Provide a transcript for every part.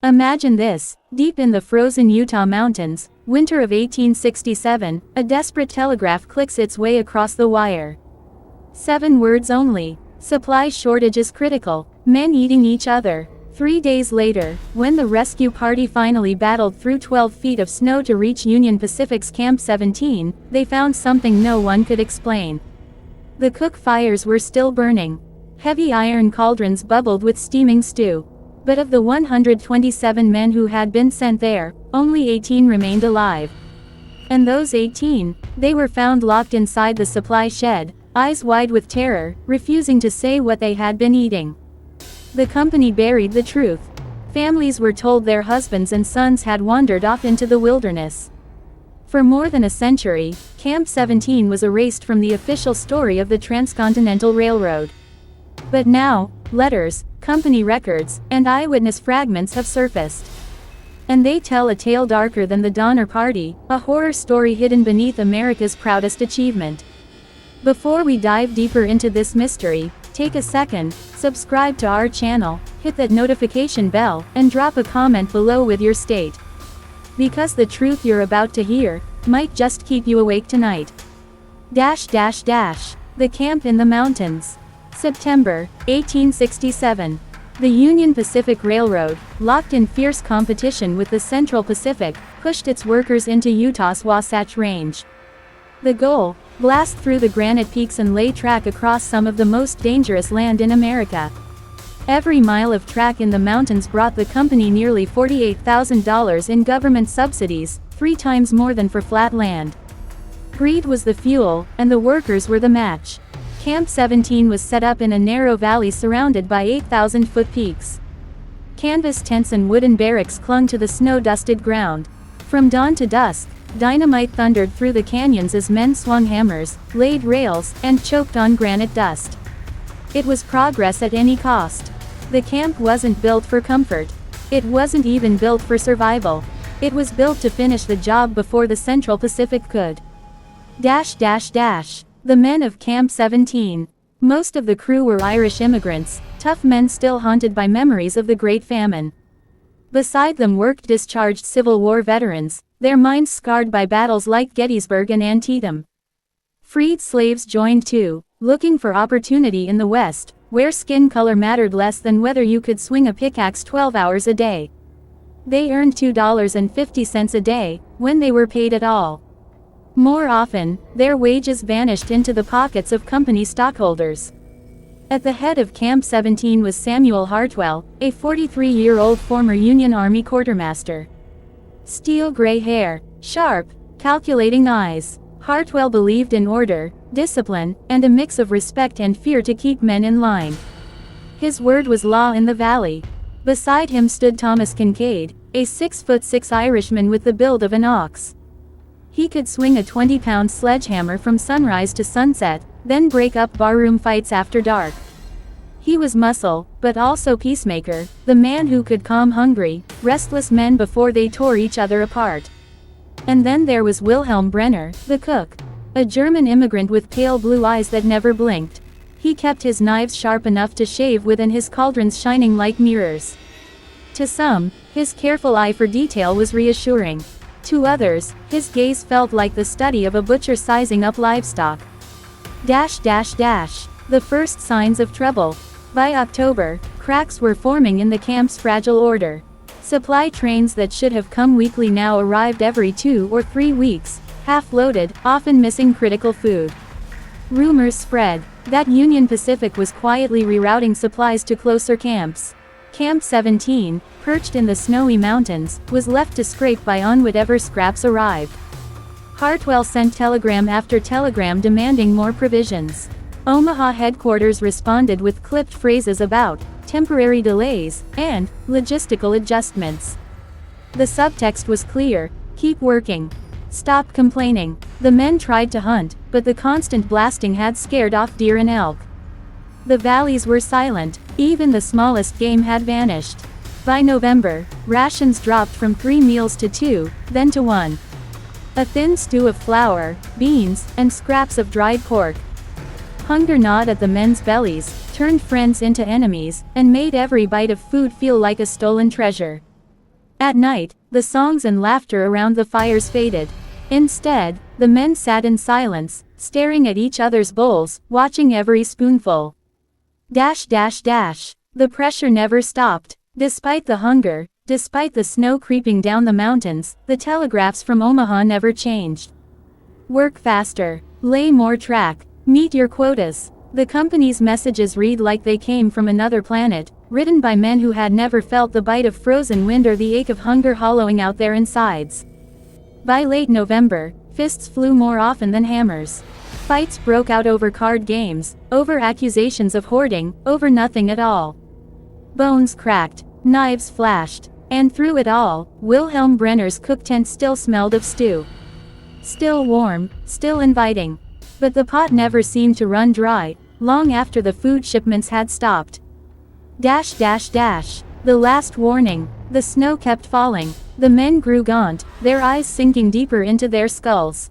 Imagine this, deep in the frozen Utah mountains, winter of 1867, a desperate telegraph clicks its way across the wire. 7 words only. Supply shortage is critical. Men eating each other. 3 days later, when the rescue party finally battled through 12 feet of snow to reach Union Pacific's Camp 17, they found something no one could explain. The cook fires were still burning. Heavy iron cauldrons bubbled with steaming stew. But of the 127 men who had been sent there, only 18 remained alive. And those 18, they were found locked inside the supply shed, eyes wide with terror, refusing to say what they had been eating. The company buried the truth. Families were told their husbands and sons had wandered off into the wilderness. For more than a century, Camp 17 was erased from the official story of the Transcontinental Railroad. But now, letters, company records, and eyewitness fragments have surfaced. And they tell a tale darker than the Donner Party, a horror story hidden beneath America's proudest achievement. Before we dive deeper into this mystery, take a second, subscribe to our channel, hit that notification bell, and drop a comment below with your state. Because the truth you're about to hear might just keep you awake tonight. The camp in the mountains. September 1867. The Union Pacific Railroad, locked in fierce competition with the Central Pacific, pushed its workers into Utah's Wasatch Range. The goal: blast through the granite peaks and lay track across some of the most dangerous land in America. Every mile of track in the mountains brought the company nearly $48,000 in government subsidies, 3 times more than for flat land. Greed was the fuel, and the workers were the match. Camp 17 was set up in a narrow valley surrounded by 8,000-foot peaks. Canvas tents and wooden barracks clung to the snow-dusted ground. From dawn to dusk, dynamite thundered through the canyons as men swung hammers, laid rails, and choked on granite dust. It was progress at any cost. The camp wasn't built for comfort. It wasn't even built for survival. It was built to finish the job before the Central Pacific could. The men of Camp 17. Most of the crew were Irish immigrants, tough men still haunted by memories of the Great Famine. Beside them worked discharged Civil War veterans, their minds scarred by battles like Gettysburg and Antietam. Freed slaves joined too, looking for opportunity in the West, where skin color mattered less than whether you could swing a pickaxe 12 hours a day. They earned $2.50 a day, when they were paid at all. More often, their wages vanished into the pockets of company stockholders. At the head of Camp 17 was Samuel Hartwell, a 43-year-old former Union Army quartermaster. Steel gray hair, sharp, calculating eyes. Hartwell believed in order, discipline, and a mix of respect and fear to keep men in line. His word was law in the valley. Beside him stood Thomas Kincaid, a 6'6" Irishman with the build of an ox. He could swing a 20-pound sledgehammer from sunrise to sunset, then break up barroom fights after dark. He was muscle, but also peacemaker, the man who could calm hungry, restless men before they tore each other apart. And then there was Wilhelm Brenner, the cook. A German immigrant with pale blue eyes that never blinked. He kept his knives sharp enough to shave with and his cauldrons shining like mirrors. To some, his careful eye for detail was reassuring. To others, his gaze felt like the study of a butcher sizing up livestock. The first signs of trouble. By October, cracks were forming in the camp's fragile order. Supply trains that should have come weekly now arrived every 2 or 3 weeks, half-loaded, often missing critical food. Rumors spread that Union Pacific was quietly rerouting supplies to closer camps. Camp 17, perched in the snowy mountains, was left to scrape by on whatever scraps arrived. Hartwell sent telegram after telegram demanding more provisions. Omaha headquarters responded with clipped phrases about temporary delays and logistical adjustments. The subtext was clear: keep working. Stop complaining. The men tried to hunt, but the constant blasting had scared off deer and elk. The valleys were silent, even the smallest game had vanished. By November, rations dropped from 3 meals to 2, then to 1. A thin stew of flour, beans, and scraps of dried pork. Hunger gnawed at the men's bellies, turned friends into enemies, and made every bite of food feel like a stolen treasure. At night, the songs and laughter around the fires faded. Instead, the men sat in silence, staring at each other's bowls, watching every spoonful. The pressure never stopped. Despite the hunger, despite the snow creeping down the mountains, the telegraphs from Omaha never changed. Work faster. Lay more track. Meet your quotas. The company's messages read like they came from another planet, written by men who had never felt the bite of frozen wind or the ache of hunger hollowing out their insides. By late November, fists flew more often than hammers. Fights broke out over card games, over accusations of hoarding, over nothing at all. Bones cracked, knives flashed, and through it all, Wilhelm Brenner's cook tent still smelled of stew. Still warm, still inviting. But the pot never seemed to run dry, long after the food shipments had stopped. The last warning. The snow kept falling. The men grew gaunt, their eyes sinking deeper into their skulls.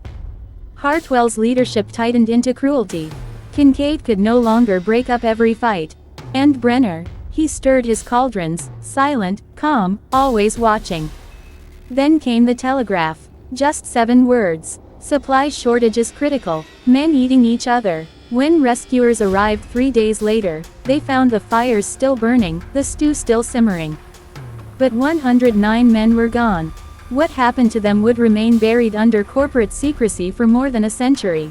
Hartwell's leadership tightened into cruelty. Kincaid could no longer break up every fight. And Brenner, he stirred his cauldrons, silent, calm, always watching. Then came the telegraph. Just 7 words. Supply shortage is critical. Men eating each other. When rescuers arrived 3 days later, they found the fires still burning, the stew still simmering. But 109 men were gone. What happened to them would remain buried under corporate secrecy for more than a century.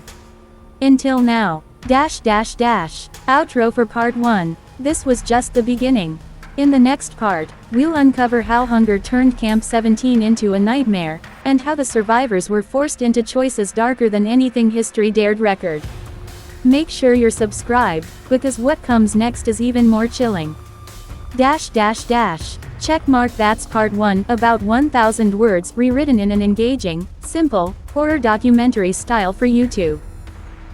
Until now. Outro for part 1. This was just the beginning. In the next part, we'll uncover how hunger turned Camp 17 into a nightmare, and how the survivors were forced into choices darker than anything history dared record. Make sure you're subscribed, because what comes next is even more chilling. Checkmark. That's part 1, about 1,000 words rewritten in an engaging, simple, horror documentary style for YouTube.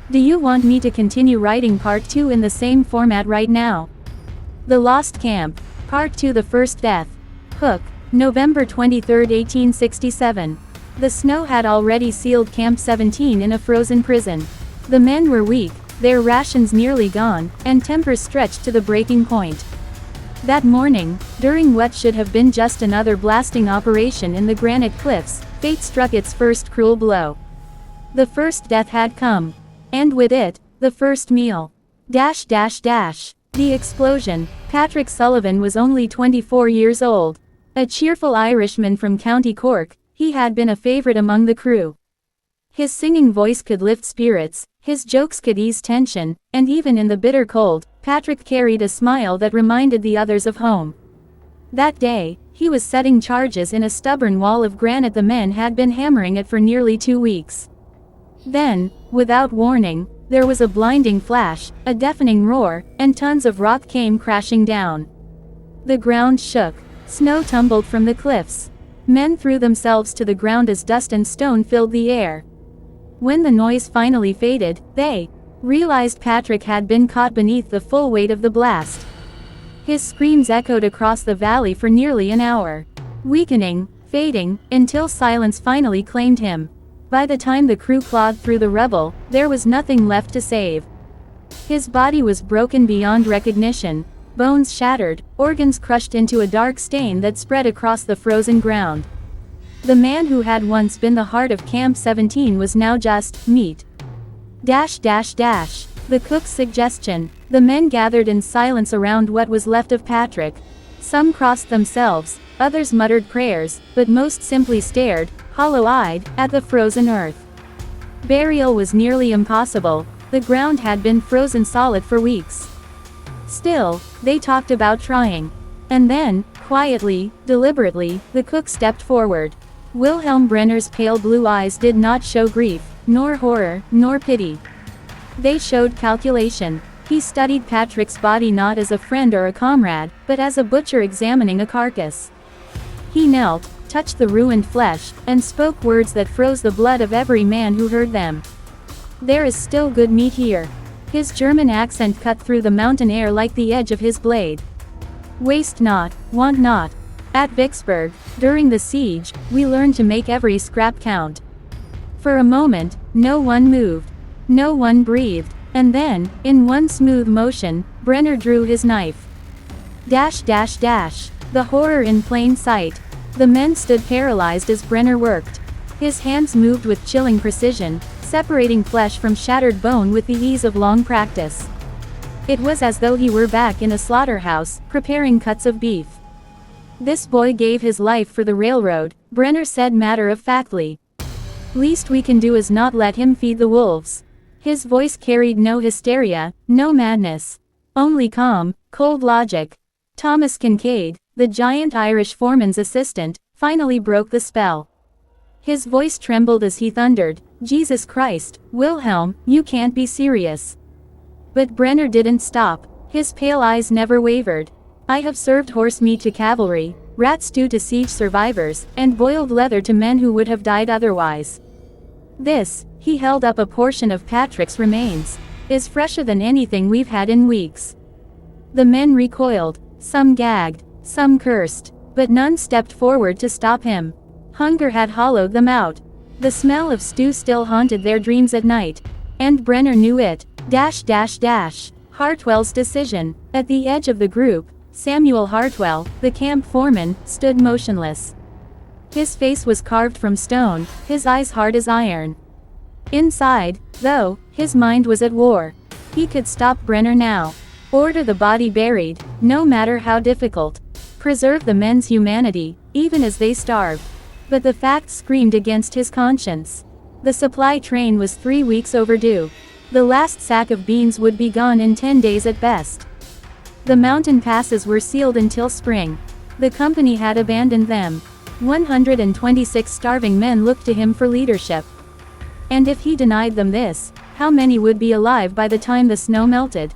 Do you want me to continue writing part 2 in the same format right now? The Lost Camp. Part 2. The First Death. Hook. November 23, 1867. The snow had already sealed Camp 17 in a frozen prison. The men were weak, their rations nearly gone, and tempers stretched to the breaking point. That morning, during what should have been just another blasting operation in the granite cliffs, fate struck its first cruel blow. The first death had come. And with it, the first meal. The explosion. Patrick Sullivan was only 24 years old. A cheerful Irishman from County Cork, he had been a favorite among the crew. His singing voice could lift spirits, his jokes could ease tension, and even in the bitter cold, Patrick carried a smile that reminded the others of home. That day, he was setting charges in a stubborn wall of granite the men had been hammering at for nearly 2 weeks. Then, without warning, there was a blinding flash, a deafening roar, and tons of rock came crashing down. The ground shook. Snow tumbled from the cliffs. Men threw themselves to the ground as dust and stone filled the air. When the noise finally faded, they realized Patrick had been caught beneath the full weight of the blast. His screams echoed across the valley for nearly an hour. Weakening, fading, until silence finally claimed him. By the time the crew clawed through the rubble, there was nothing left to save. His body was broken beyond recognition, bones shattered, organs crushed into a dark stain that spread across the frozen ground. The man who had once been the heart of Camp 17 was now just meat. The cook's suggestion. The men gathered in silence around what was left of Patrick. Some crossed themselves, others muttered prayers, but most simply stared, hollow-eyed, at the frozen earth. Burial was nearly impossible. The ground had been frozen solid for weeks. Still, they talked about trying. And then, quietly, deliberately, the cook stepped forward. Wilhelm Brenner's pale blue eyes did not show grief, nor horror, nor pity. They showed calculation. He studied Patrick's body not as a friend or a comrade, but as a butcher examining a carcass. He knelt, touched the ruined flesh, and spoke words that froze the blood of every man who heard them. "There is still good meat here." His German accent cut through the mountain air like the edge of his blade. "Waste not, want not." At Vicksburg, during the siege, we learned to make every scrap count. For a moment, no one moved. No one breathed. And then, in one smooth motion, Brenner drew his knife. The horror in plain sight. The men stood paralyzed as Brenner worked. His hands moved with chilling precision, separating flesh from shattered bone with the ease of long practice. It was as though he were back in a slaughterhouse, preparing cuts of beef. "This boy gave his life for the railroad," Brenner said matter-of-factly. "Least we can do is not let him feed the wolves." His voice carried no hysteria, no madness. Only calm, cold logic. Thomas Kincaid, the giant Irish foreman's assistant, finally broke the spell. His voice trembled as he thundered, "Jesus Christ, Wilhelm, you can't be serious." But Brenner didn't stop. His pale eyes never wavered. "I have served horse meat to cavalry, rat stew to siege survivors, and boiled leather to men who would have died otherwise. This," he held up a portion of Patrick's remains, "is fresher than anything we've had in weeks." The men recoiled. Some gagged, some cursed, but none stepped forward to stop him. Hunger had hollowed them out. The smell of stew still haunted their dreams at night. And Brenner knew it. Hartwell's decision. At the edge of the group, Samuel Hartwell, the camp foreman, stood motionless. His face was carved from stone, his eyes hard as iron. Inside, though, his mind was at war. He could stop Brenner now. Order the body buried, no matter how difficult. Preserve the men's humanity, even as they starved. But the facts screamed against his conscience. The supply train was 3 weeks overdue. The last sack of beans would be gone in 10 days at best. The mountain passes were sealed until spring. The company had abandoned them. 126 starving men looked to him for leadership. And if he denied them this, how many would be alive by the time the snow melted?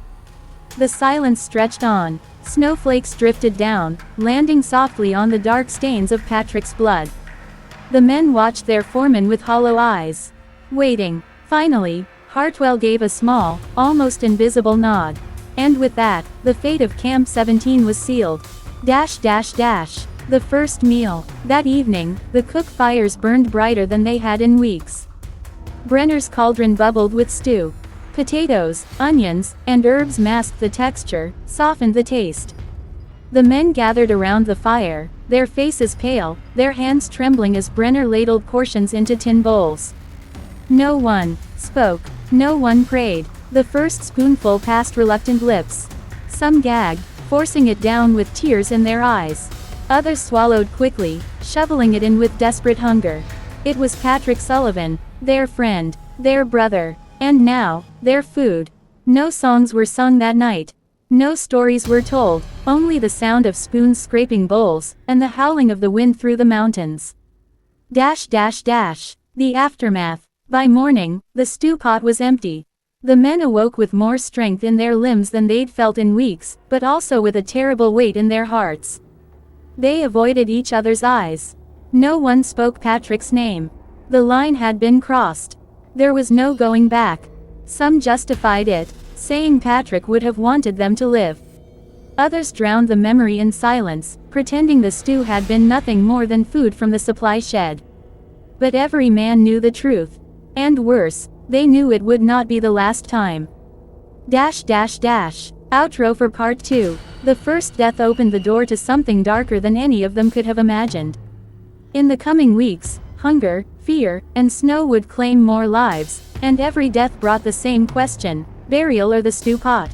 The silence stretched on. Snowflakes drifted down, landing softly on the dark stains of Patrick's blood. The men watched their foreman with hollow eyes. Waiting. Finally, Hartwell gave a small, almost invisible nod. And with that, the fate of Camp 17 was sealed. The first meal. That evening, the cook fires burned brighter than they had in weeks. Brenner's cauldron bubbled with stew. Potatoes, onions, and herbs masked the texture, softened the taste. The men gathered around the fire, their faces pale, their hands trembling as Brenner ladled portions into tin bowls. No one spoke, no one prayed. The first spoonful passed reluctant lips. Some gagged, forcing it down with tears in their eyes. Others swallowed quickly, shoveling it in with desperate hunger. It was Patrick Sullivan, their friend, their brother. And now, their food. No songs were sung that night. No stories were told, only the sound of spoons scraping bowls, and the howling of the wind through the mountains. The aftermath. By morning, the stew pot was empty. The men awoke with more strength in their limbs than they'd felt in weeks, but also with a terrible weight in their hearts. They avoided each other's eyes. No one spoke Patrick's name. The line had been crossed. There was no going back. Some justified it, saying Patrick would have wanted them to live. Others drowned the memory in silence, pretending the stew had been nothing more than food from the supply shed. But every man knew the truth. And worse, they knew it would not be the last time. Outro for Part 2. The first death opened the door to something darker than any of them could have imagined. In the coming weeks, hunger, fear, and snow would claim more lives, and every death brought the same question: burial or the stew pot?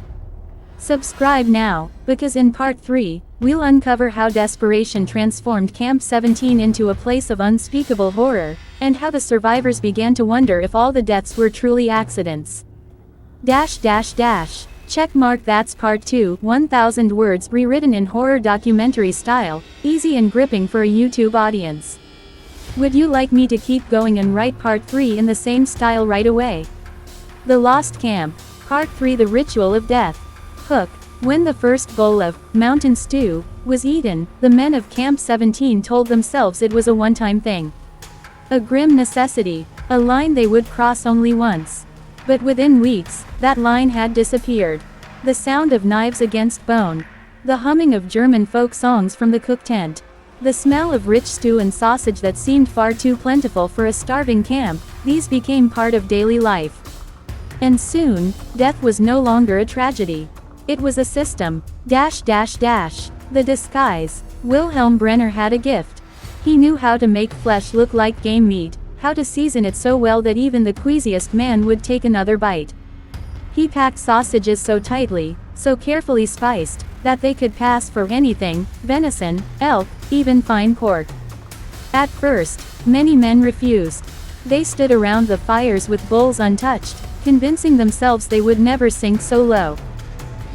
Subscribe now, because in Part 3, we'll uncover how desperation transformed Camp 17 into a place of unspeakable horror, and how the survivors began to wonder if all the deaths were truly accidents. Checkmark. That's Part 2, 1,000 words rewritten in horror documentary style, easy and gripping for a YouTube audience. Would you like me to keep going and write Part 3 in the same style right away? The Lost Camp. Part 3. The Ritual of Death. Hook. When the first bowl of mountain stew was eaten, the men of Camp 17 told themselves it was a one-time thing. A grim necessity, a line they would cross only once. But within weeks, that line had disappeared. The sound of knives against bone. The humming of German folk songs from the cook tent. The smell of rich stew and sausage that seemed far too plentiful for a starving camp, these became part of daily life. And soon, death was no longer a tragedy. It was a system. The disguise. Wilhelm Brenner had a gift. He knew how to make flesh look like game meat, how to season it so well that even the queasiest man would take another bite. He packed sausages so tightly, so carefully spiced, that they could pass for anything: venison, elk, even fine pork. At first, many men refused. They stood around the fires with bowls untouched, convincing themselves they would never sink so low.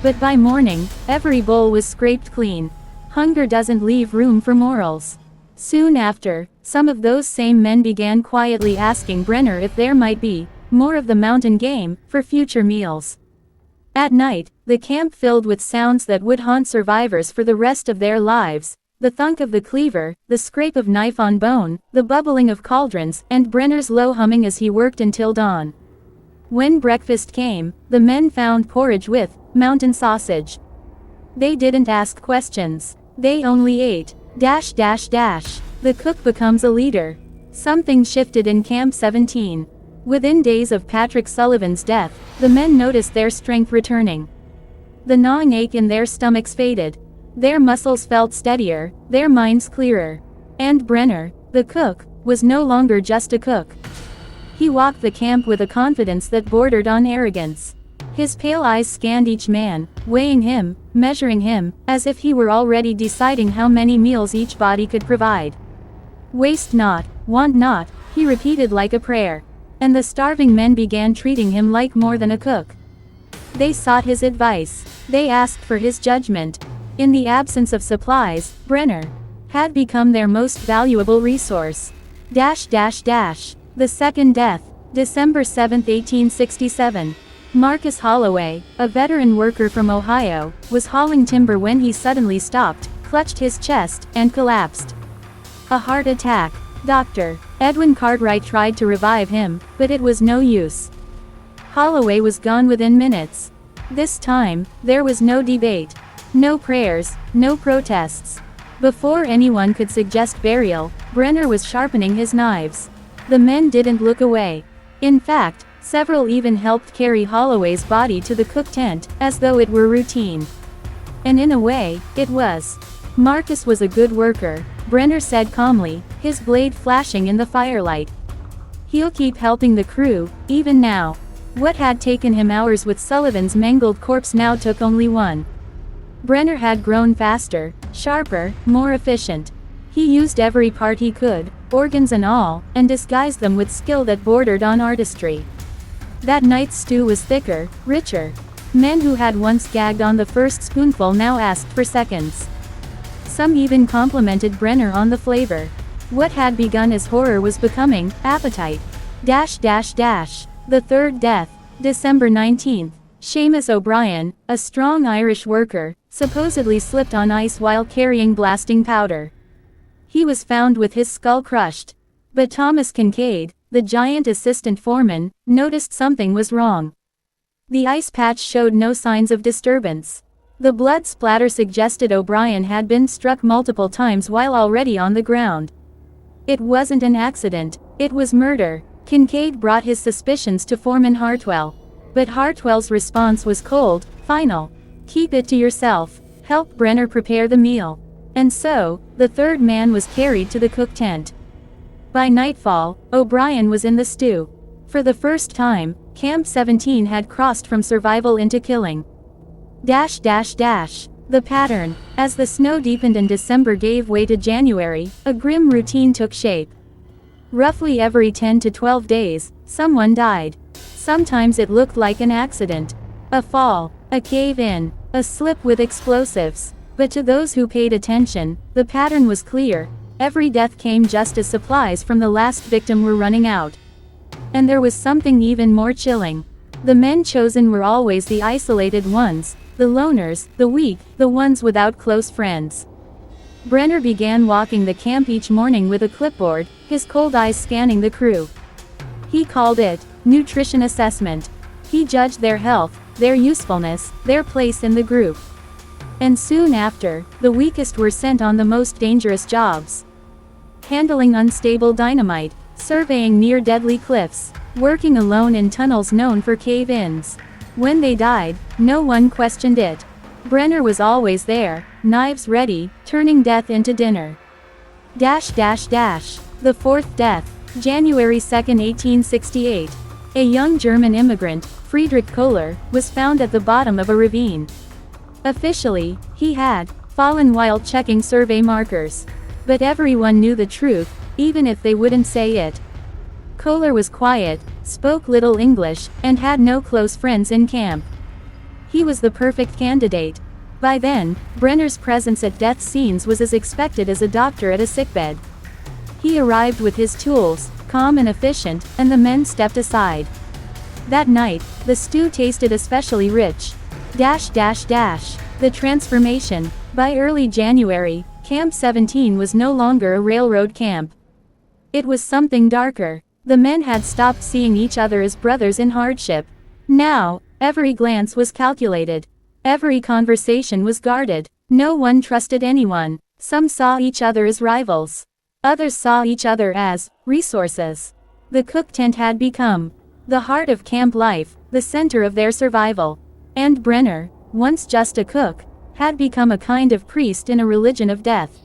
But by morning, every bowl was scraped clean. Hunger doesn't leave room for morals. Soon after, some of those same men began quietly asking Brenner if there might be more of the mountain game for future meals. At night, the camp filled with sounds that would haunt survivors for the rest of their lives: the thunk of the cleaver, the scrape of knife on bone, the bubbling of cauldrons, and Brenner's low humming as he worked until dawn. When breakfast came, the men found porridge with mountain sausage. They didn't ask questions. They only ate. The cook becomes a leader. Something shifted in Camp 17. Within days of Patrick Sullivan's death, the men noticed their strength returning. The gnawing ache in their stomachs faded. Their muscles felt steadier, their minds clearer. And Brenner, the cook, was no longer just a cook. He walked the camp with a confidence that bordered on arrogance. His pale eyes scanned each man, weighing him, measuring him, as if he were already deciding how many meals each body could provide. "Waste not, want not," he repeated like a prayer. And the starving men began treating him like more than a cook. They sought his advice. They asked for his judgment. In the absence of supplies, Brenner had become their most valuable resource. The second death, December 7, 1867. Marcus Holloway, a veteran worker from Ohio, was hauling timber when he suddenly stopped, clutched his chest, and collapsed. A heart attack. Dr. Edwin Cartwright tried to revive him, but it was no use. Holloway was gone within minutes. This time, there was no debate. No prayers, no protests. Before anyone could suggest burial, Brenner was sharpening his knives. The men didn't look away. In fact, several even helped carry Holloway's body to the cook tent, as though it were routine. And in a way, it was. Marcus was a good worker, Brenner said calmly, his blade flashing in the firelight. He'll keep helping the crew, even now. What had taken him hours with Sullivan's mangled corpse now took only one. Brenner had grown faster, sharper, more efficient. He used every part he could, organs and all, and disguised them with skill that bordered on artistry. That night's stew was thicker, richer. Men who had once gagged on the first spoonful now asked for seconds. Some even complimented Brenner on the flavor. What had begun as horror was becoming appetite. The third death, December 19th. Seamus O'Brien, a strong Irish worker, supposedly slipped on ice while carrying blasting powder. He was found with his skull crushed. But Thomas Kincaid, the giant assistant foreman, noticed something was wrong. The ice patch showed no signs of disturbance. The blood splatter suggested O'Brien had been struck multiple times while already on the ground. It wasn't an accident, it was murder. Kincaid brought his suspicions to Foreman Hartwell. But Hartwell's response was cold, final. "Keep it to yourself. Help Brenner prepare the meal." And so, the third man was carried to the cook tent. By nightfall, O'Brien was in the stew. For the first time, Camp 17 had crossed from survival into killing. The pattern. As the snow deepened and December gave way to January, a grim routine took shape. Roughly every 10 to 12 days, someone died. Sometimes it looked like an accident. A fall, a cave-in, a slip with explosives. But to those who paid attention, the pattern was clear. Every death came just as supplies from the last victim were running out. And there was something even more chilling. The men chosen were always the isolated ones, the loners, the weak, the ones without close friends. Brenner began walking the camp each morning with a clipboard, his cold eyes scanning the crew. He called it nutrition assessment. He judged their health, their usefulness, their place in the group. And soon after, the weakest were sent on the most dangerous jobs. Handling unstable dynamite, surveying near-deadly cliffs, working alone in tunnels known for cave-ins. When they died, no one questioned it. Brenner was always there, knives ready, turning death into dinner. The fourth death. January 2, 1868. A young German immigrant, Friedrich Kohler, was found at the bottom of a ravine. Officially, he had fallen while checking survey markers. But everyone knew the truth, even if they wouldn't say it. Kohler was quiet, spoke little English, and had no close friends in camp. He was the perfect candidate. By then, Brenner's presence at death scenes was as expected as a doctor at a sickbed. He arrived with his tools, calm and efficient, and the men stepped aside. That night, the stew tasted especially rich. The transformation. By early January, Camp 17 was no longer a railroad camp. It was something darker. The men had stopped seeing each other as brothers in hardship. Now, every glance was calculated. Every conversation was guarded. No one trusted anyone. Some saw each other as rivals. Others saw each other as resources. The cook tent had become the heart of camp life, the center of their survival. And Brenner, once just a cook, had become a kind of priest in a religion of death.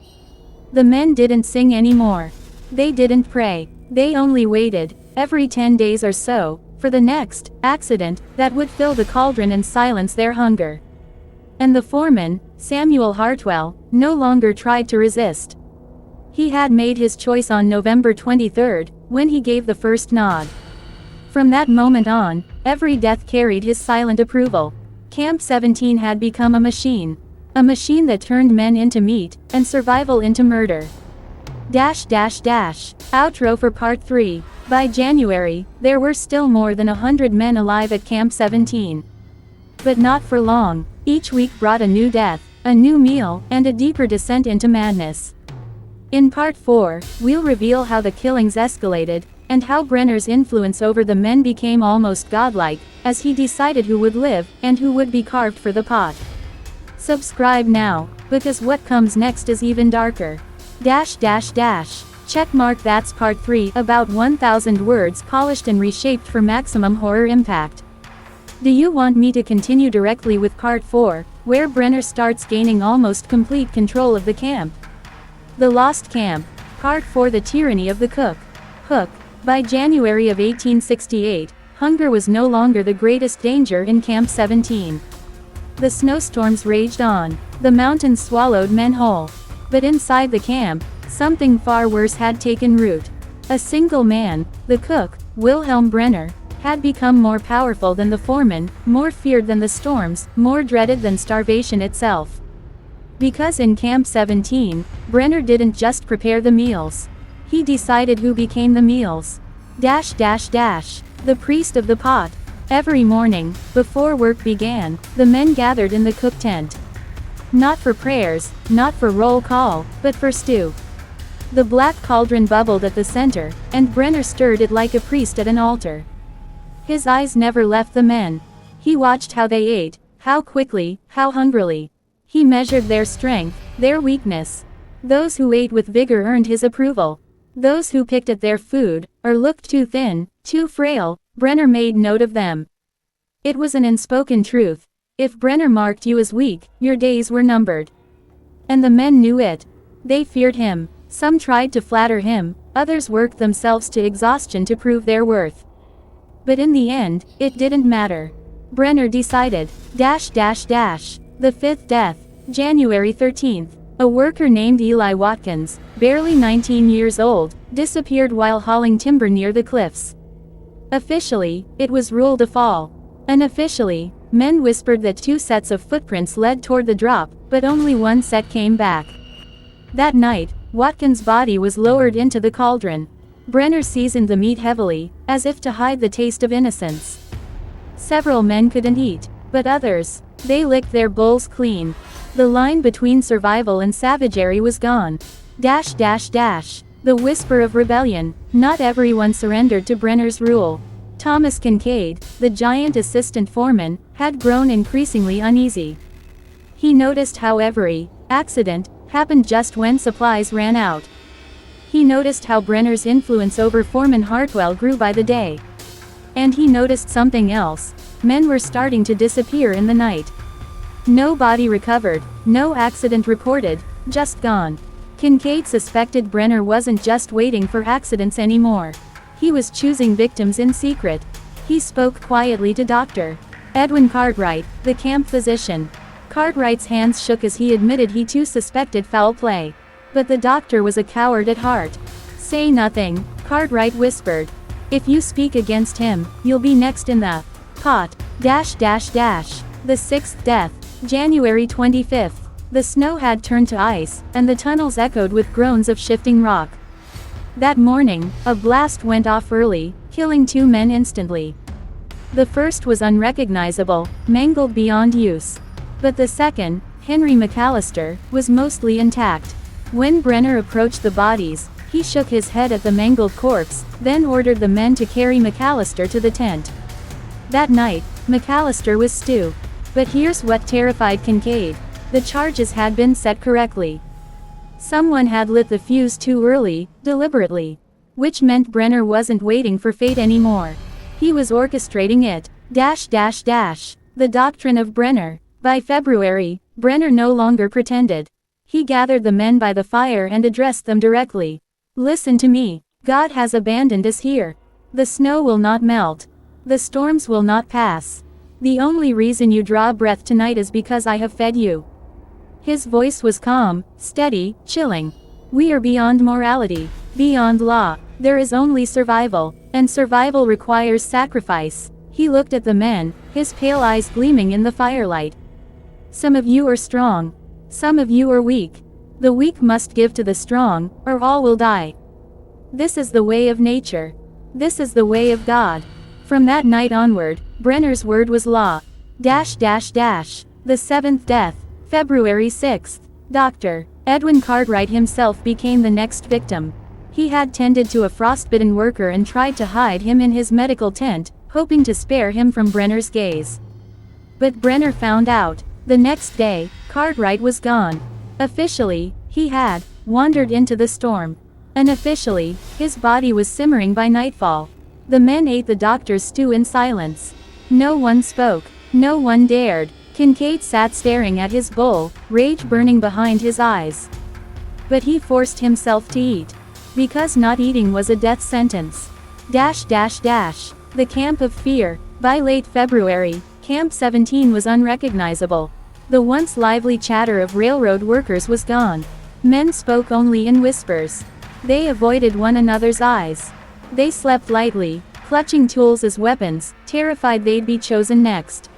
The men didn't sing anymore. They didn't pray. They only waited, every 10 days or so, for the next accident that would fill the cauldron and silence their hunger. And the foreman, Samuel Hartwell, no longer tried to resist. He had made his choice on November 23, when he gave the first nod. From that moment on, every death carried his silent approval. Camp 17 had become a machine that turned men into meat, and survival into murder. Outro for Part 3. By January, there were still more than 100 men alive at Camp 17. But not for long. Each week brought a new death, a new meal, and a deeper descent into madness. In Part 4, we'll reveal how the killings escalated, and how Brenner's influence over the men became almost godlike, as he decided who would live, and who would be carved for the pot. Subscribe now, because what comes next is even darker. Checkmark. That's Part 3, about 1,000 words polished and reshaped for maximum horror impact. Do you want me to continue directly with Part 4, where Brenner starts gaining almost complete control of the camp? The Lost Camp. Part 4. The Tyranny of the Cook. By January of 1868, hunger was no longer the greatest danger in Camp 17. The snowstorms raged on. The mountains swallowed men whole. But inside the camp, something far worse had taken root. A single man, the cook, Wilhelm Brenner, had become more powerful than the foreman, more feared than the storms, more dreaded than starvation itself. Because in Camp 17, Brenner didn't just prepare the meals. He decided who became the meals. The priest of the pot. Every morning, before work began, the men gathered in the cook tent. Not for prayers, not for roll call, but for stew. The black cauldron bubbled at the center, and Brenner stirred it like a priest at an altar. His eyes never left the men. He watched how they ate, how quickly, how hungrily. He measured their strength, their weakness. Those who ate with vigor earned his approval. Those who picked at their food, or looked too thin, too frail, Brenner made note of them. It was an unspoken truth. If Brenner marked you as weak, your days were numbered. And the men knew it. They feared him. Some tried to flatter him, others worked themselves to exhaustion to prove their worth. But in the end, it didn't matter. Brenner decided. The fifth death. January 13th. A worker named Eli Watkins, barely 19 years old, disappeared while hauling timber near the cliffs. Officially, it was ruled a fall. Unofficially, men whispered that 2 sets of footprints led toward the drop, but only 1 set came back. That night, Watkins' body was lowered into the cauldron. Brenner seasoned the meat heavily, as if to hide the taste of innocence. Several men couldn't eat, but others, they licked their bowls clean. The line between survival and savagery was gone. The whisper of rebellion. Not everyone surrendered to Brenner's rule. Thomas Kincaid, the giant assistant foreman, had grown increasingly uneasy. He noticed how every accident happened just when supplies ran out. He noticed how Brenner's influence over Foreman Hartwell grew by the day. And he noticed something else. Men were starting to disappear in the night. No body recovered, no accident reported, just gone. Kincaid suspected Brenner wasn't just waiting for accidents anymore. He was choosing victims in secret. He spoke quietly to Dr. Edwin Cartwright, the camp physician. Cartwright's hands shook as he admitted he too suspected foul play. But the doctor was a coward at heart. "Say nothing," Cartwright whispered. "If you speak against him, you'll be next in the pot. The sixth death. January 25th. The snow had turned to ice, and the tunnels echoed with groans of shifting rock. That morning, a blast went off early, killing 2 men instantly. The first was unrecognizable, mangled beyond use. But the second, Henry McAllister, was mostly intact. When Brenner approached the bodies, he shook his head at the mangled corpse, then ordered the men to carry McAllister to the tent. That night, McAllister was stew. But here's what terrified Kincaid. The charges had been set correctly. Someone had lit the fuse too early, deliberately. Which meant Brenner wasn't waiting for fate anymore. He was orchestrating it. The doctrine of Brenner. By February, Brenner no longer pretended. He gathered the men by the fire and addressed them directly. "Listen to me. God has abandoned us here. The snow will not melt. The storms will not pass. The only reason you draw breath tonight is because I have fed you." His voice was calm, steady, chilling. "We are beyond morality, beyond law. There is only survival, and survival requires sacrifice." He looked at the men, his pale eyes gleaming in the firelight. "Some of you are strong. Some of you are weak. The weak must give to the strong, or all will die. This is the way of nature. This is the way of God." From that night onward, Brenner's word was law. The seventh death. February 6th. Dr. Edwin Cartwright himself became the next victim. He had tended to a frostbitten worker and tried to hide him in his medical tent, hoping to spare him from Brenner's gaze. But Brenner found out. The next day, Cartwright was gone. Officially, he had wandered into the storm. Unofficially, his body was simmering by nightfall. The men ate the doctor's stew in silence. No one spoke. No one dared. Kincaid sat staring at his bowl, rage burning behind his eyes. But he forced himself to eat. Because not eating was a death sentence. The camp of fear. By late February, Camp 17 was unrecognizable. The once lively chatter of railroad workers was gone. Men spoke only in whispers. They avoided one another's eyes. They slept lightly, clutching tools as weapons, terrified they'd be chosen next.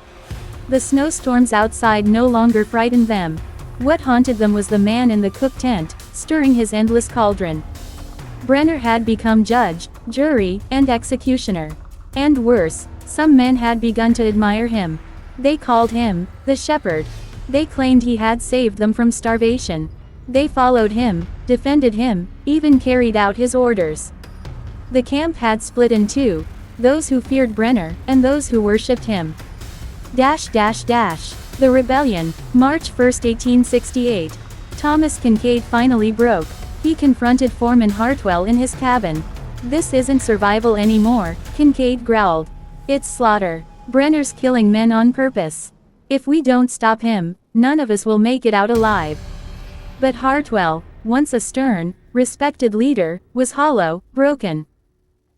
The snowstorms outside no longer frightened them. What haunted them was the man in the cook tent, stirring his endless cauldron. Brenner had become judge, jury, and executioner. And worse, some men had begun to admire him. They called him the shepherd. They claimed he had saved them from starvation. They followed him, defended him, even carried out his orders. The camp had split in two, those who feared Brenner, and those who worshipped him. The Rebellion, March 1, 1868. Thomas Kincaid finally broke. He confronted Foreman Hartwell in his cabin. "This isn't survival anymore," Kincaid growled. "It's slaughter. Brenner's killing men on purpose. If we don't stop him, none of us will make it out alive." But Hartwell, once a stern, respected leader, was hollow, broken.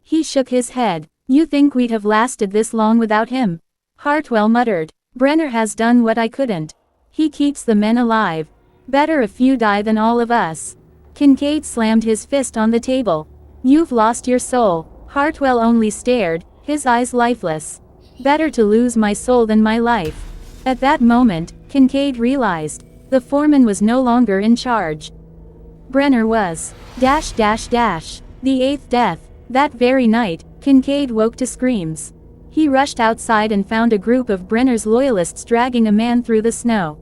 He shook his head. "You think we'd have lasted this long without him?" Hartwell muttered. "Brenner has done what I couldn't. He keeps the men alive. Better a few die than all of us." Kincaid slammed his fist on the table. "You've lost your soul." Hartwell only stared, his eyes lifeless. "Better to lose my soul than my life." At that moment, Kincaid realized. The foreman was no longer in charge. Brenner was. The eighth death. That very night, Kincaid woke to screams. He rushed outside and found a group of Brenner's loyalists dragging a man through the snow.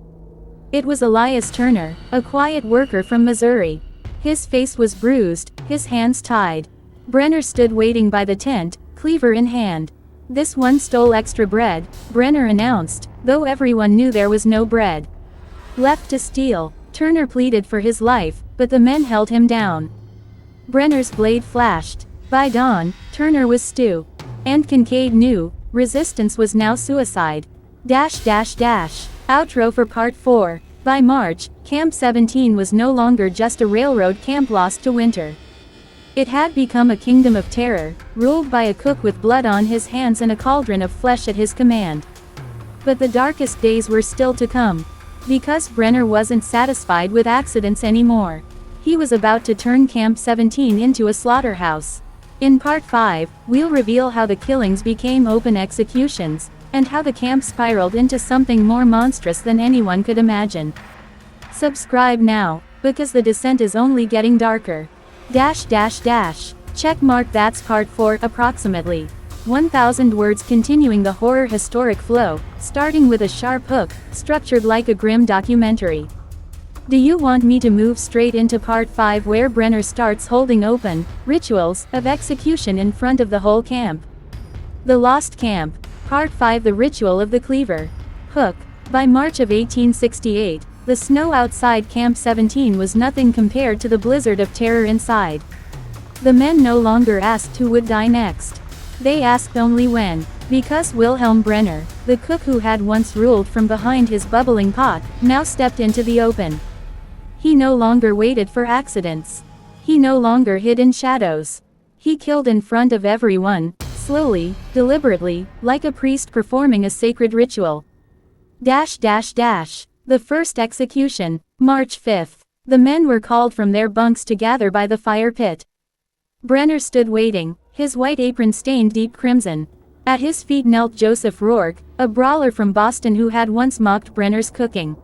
It was Elias Turner, a quiet worker from Missouri. His face was bruised, his hands tied. Brenner stood waiting by the tent, cleaver in hand. "This one stole extra bread," Brenner announced, though everyone knew there was no bread left to steal. Turner pleaded for his life, but the men held him down. Brenner's blade flashed. By dawn, Turner was stew. And Kincaid knew, resistance was now suicide. Outro for Part 4. By March, Camp 17 was no longer just a railroad camp lost to winter. It had become a kingdom of terror, ruled by a cook with blood on his hands and a cauldron of flesh at his command. But the darkest days were still to come. Because Brenner wasn't satisfied with accidents anymore. He was about to turn Camp 17 into a slaughterhouse. In Part 5, we'll reveal how the killings became open executions, and how the camp spiraled into something more monstrous than anyone could imagine. Subscribe now, because the descent is only getting darker. Check mark. That's Part 4, approximately 1,000 words, continuing the horror historic flow, starting with a sharp hook, structured like a grim documentary. Do you want me to move straight into Part 5, where Brenner starts holding open rituals of execution in front of the whole camp? The Lost Camp, Part 5, the Ritual of the Cleaver. Hook. By March of 1868, the snow outside Camp 17 was nothing compared to the blizzard of terror inside. The men no longer asked who would die next. They asked only when, because Wilhelm Brenner, the cook who had once ruled from behind his bubbling pot, now stepped into the open. He no longer waited for accidents. He no longer hid in shadows. He killed in front of everyone, slowly, deliberately, like a priest performing a sacred ritual. The first execution, March 5th. The men were called from their bunks to gather by the fire pit. Brenner stood waiting, his white apron stained deep crimson. At his feet knelt Joseph Rourke, a brawler from Boston who had once mocked Brenner's cooking.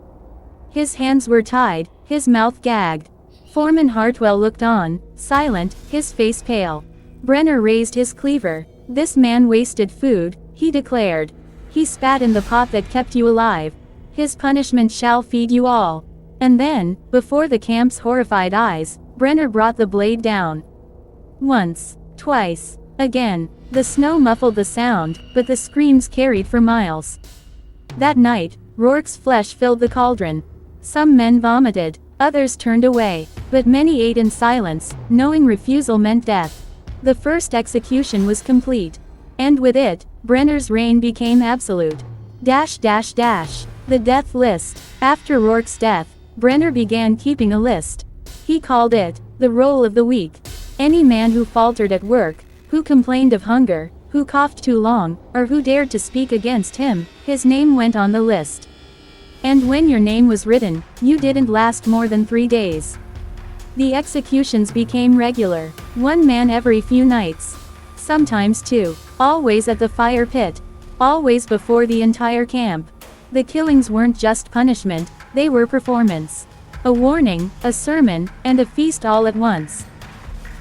His hands were tied, his mouth gagged. Foreman Hartwell looked on, silent, his face pale. Brenner raised his cleaver. This man wasted food, he declared. He spat in the pot that kept you alive. His punishment shall feed you all. And then, before the camp's horrified eyes, Brenner brought the blade down. Once, twice, again. The snow muffled the sound, but the screams carried for miles. That night, Rourke's flesh filled the cauldron. Some men vomited, others turned away, but many ate in silence, knowing refusal meant death. The first execution was complete. And with it, Brenner's reign became absolute. The death list. After Rourke's death, Brenner began keeping a list. He called it, the roll of the week. Any man who faltered at work, who complained of hunger, who coughed too long, or who dared to speak against him, his name went on the list. And when your name was written, you didn't last more than 3 days. The executions became regular, one man every few nights. Sometimes two, always at the fire pit, always before the entire camp. The killings weren't just punishment, they were performance. A warning, a sermon, and a feast all at once.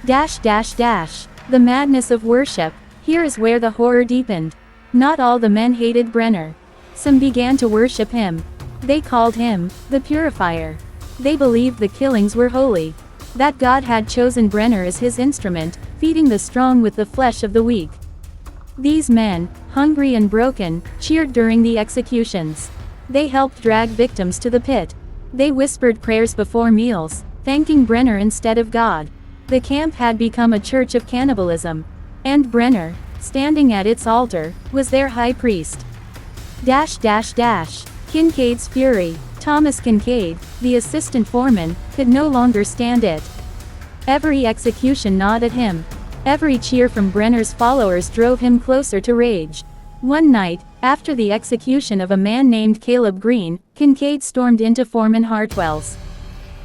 The madness of worship. Here is where the horror deepened. Not all the men hated Brenner. Some began to worship him. They called him, the Purifier. They believed the killings were holy. That God had chosen Brenner as his instrument, feeding the strong with the flesh of the weak. These men, hungry and broken, cheered during the executions. They helped drag victims to the pit. They whispered prayers before meals, thanking Brenner instead of God. The camp had become a church of cannibalism. And Brenner, standing at its altar, was their high priest. Kincaid's fury. Thomas Kincaid, the assistant foreman, could no longer stand it. Every execution gnawed at him. Every cheer from Brenner's followers drove him closer to rage. One night, after the execution of a man named Caleb Green, Kincaid stormed into Foreman Hartwell's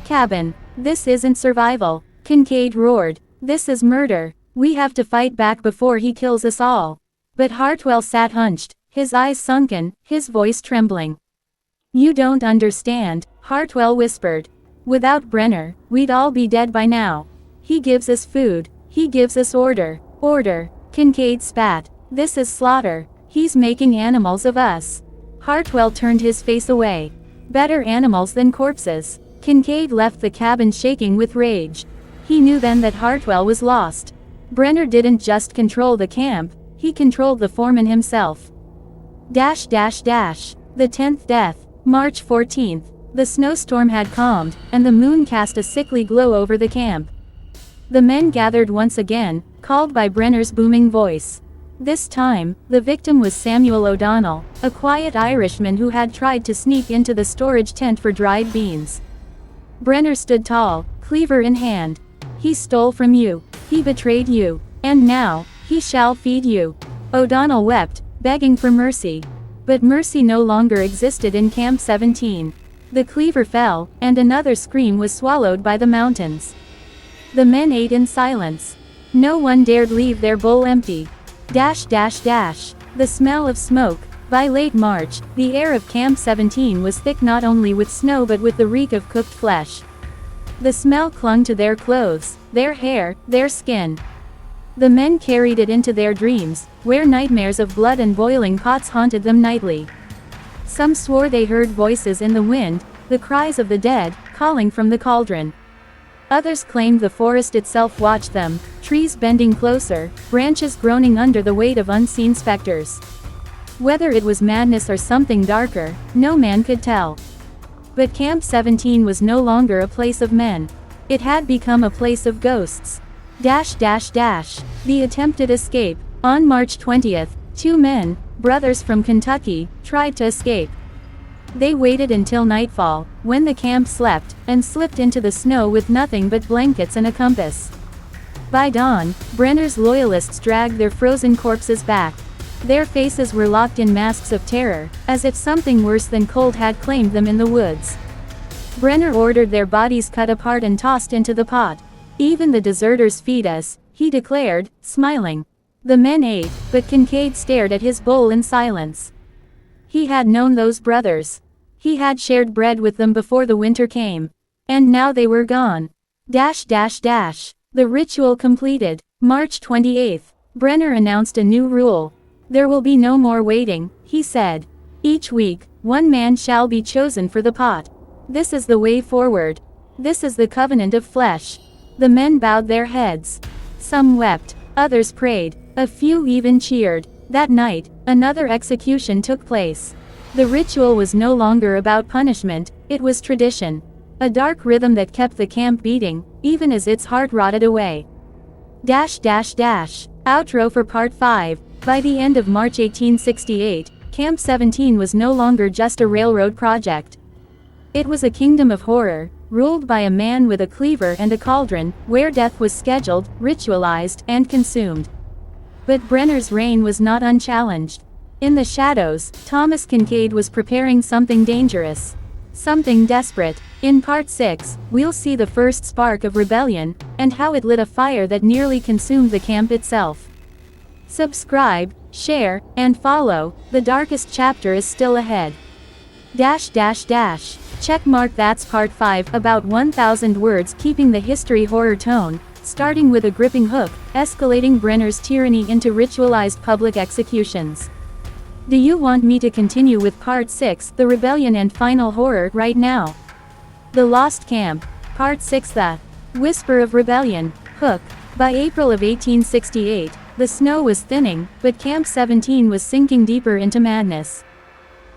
cabin. "This isn't survival," Kincaid roared. "This is murder. We have to fight back before he kills us all." But Hartwell sat hunched, his eyes sunken, his voice trembling. "You don't understand," Hartwell whispered. "Without Brenner, we'd all be dead by now. He gives us food. He gives us order." "Order," Kincaid spat. "This is slaughter. He's making animals of us." Hartwell turned his face away. "Better animals than corpses." Kincaid left the cabin shaking with rage. He knew then that Hartwell was lost. Brenner didn't just control the camp, he controlled the foreman himself. The 10th death. March 14th. The snowstorm had calmed, and the moon cast a sickly glow over the camp. The men gathered once again, called by Brenner's booming voice. This time, the victim was Samuel O'Donnell, a quiet Irishman who had tried to sneak into the storage tent for dried beans. Brenner stood tall, cleaver in hand. He stole from you. He betrayed you. And now, he shall feed you. O'Donnell wept, begging for mercy. But mercy no longer existed in Camp 17. The cleaver fell, and another scream was swallowed by the mountains. The men ate in silence. No one dared leave their bowl empty. The smell of smoke. By late March, the air of Camp 17 was thick not only with snow but with the reek of cooked flesh. The smell clung to their clothes, their hair, their skin. The men carried it into their dreams, where nightmares of blood and boiling pots haunted them nightly. Some swore they heard voices in the wind, the cries of the dead, calling from the cauldron. Others claimed the forest itself watched them, trees bending closer, branches groaning under the weight of unseen specters. Whether it was madness or something darker, no man could tell. But Camp 17 was no longer a place of men. It had become a place of ghosts. The attempted escape. On March 20th, 2 men, brothers from Kentucky, tried to escape. They waited until nightfall, when the camp slept, and slipped into the snow with nothing but blankets and a compass. By dawn, Brenner's loyalists dragged their frozen corpses back. Their faces were locked in masks of terror, as if something worse than cold had claimed them in the woods. Brenner ordered their bodies cut apart and tossed into the pot. "Even the deserters feed us," he declared, smiling. The men ate, but Kincaid stared at his bowl in silence. He had known those brothers. He had shared bread with them before the winter came. And now they were gone. The ritual completed. March 28th. Brenner announced a new rule. "There will be no more waiting," he said. "Each week, 1 man shall be chosen for the pot. This is the way forward. This is the covenant of flesh." The men bowed their heads. Some wept, others prayed, a few even cheered. That night, another execution took place. The ritual was no longer about punishment, it was tradition. A dark rhythm that kept the camp beating, even as its heart rotted away. Outro for Part 5. By the end of March 1868, Camp 17 was no longer just a railroad project. It was a kingdom of horror, ruled by a man with a cleaver and a cauldron, where death was scheduled, ritualized, and consumed. But Brenner's reign was not unchallenged. In the shadows, Thomas Kincaid was preparing something dangerous. Something desperate. In Part 6, we'll see the first spark of rebellion, and how it lit a fire that nearly consumed the camp itself. Subscribe, share, and follow, the darkest chapter is still ahead. Checkmark. That's Part 5, about 1,000 words, keeping the history horror tone, starting with a gripping hook, escalating Brenner's tyranny into ritualized public executions. Do you want me to continue with Part 6, the rebellion and final horror, right now? The Lost Camp. Part 6, the Whisper of Rebellion. Hook. By April of 1868, the snow was thinning, but Camp 17 was sinking deeper into madness.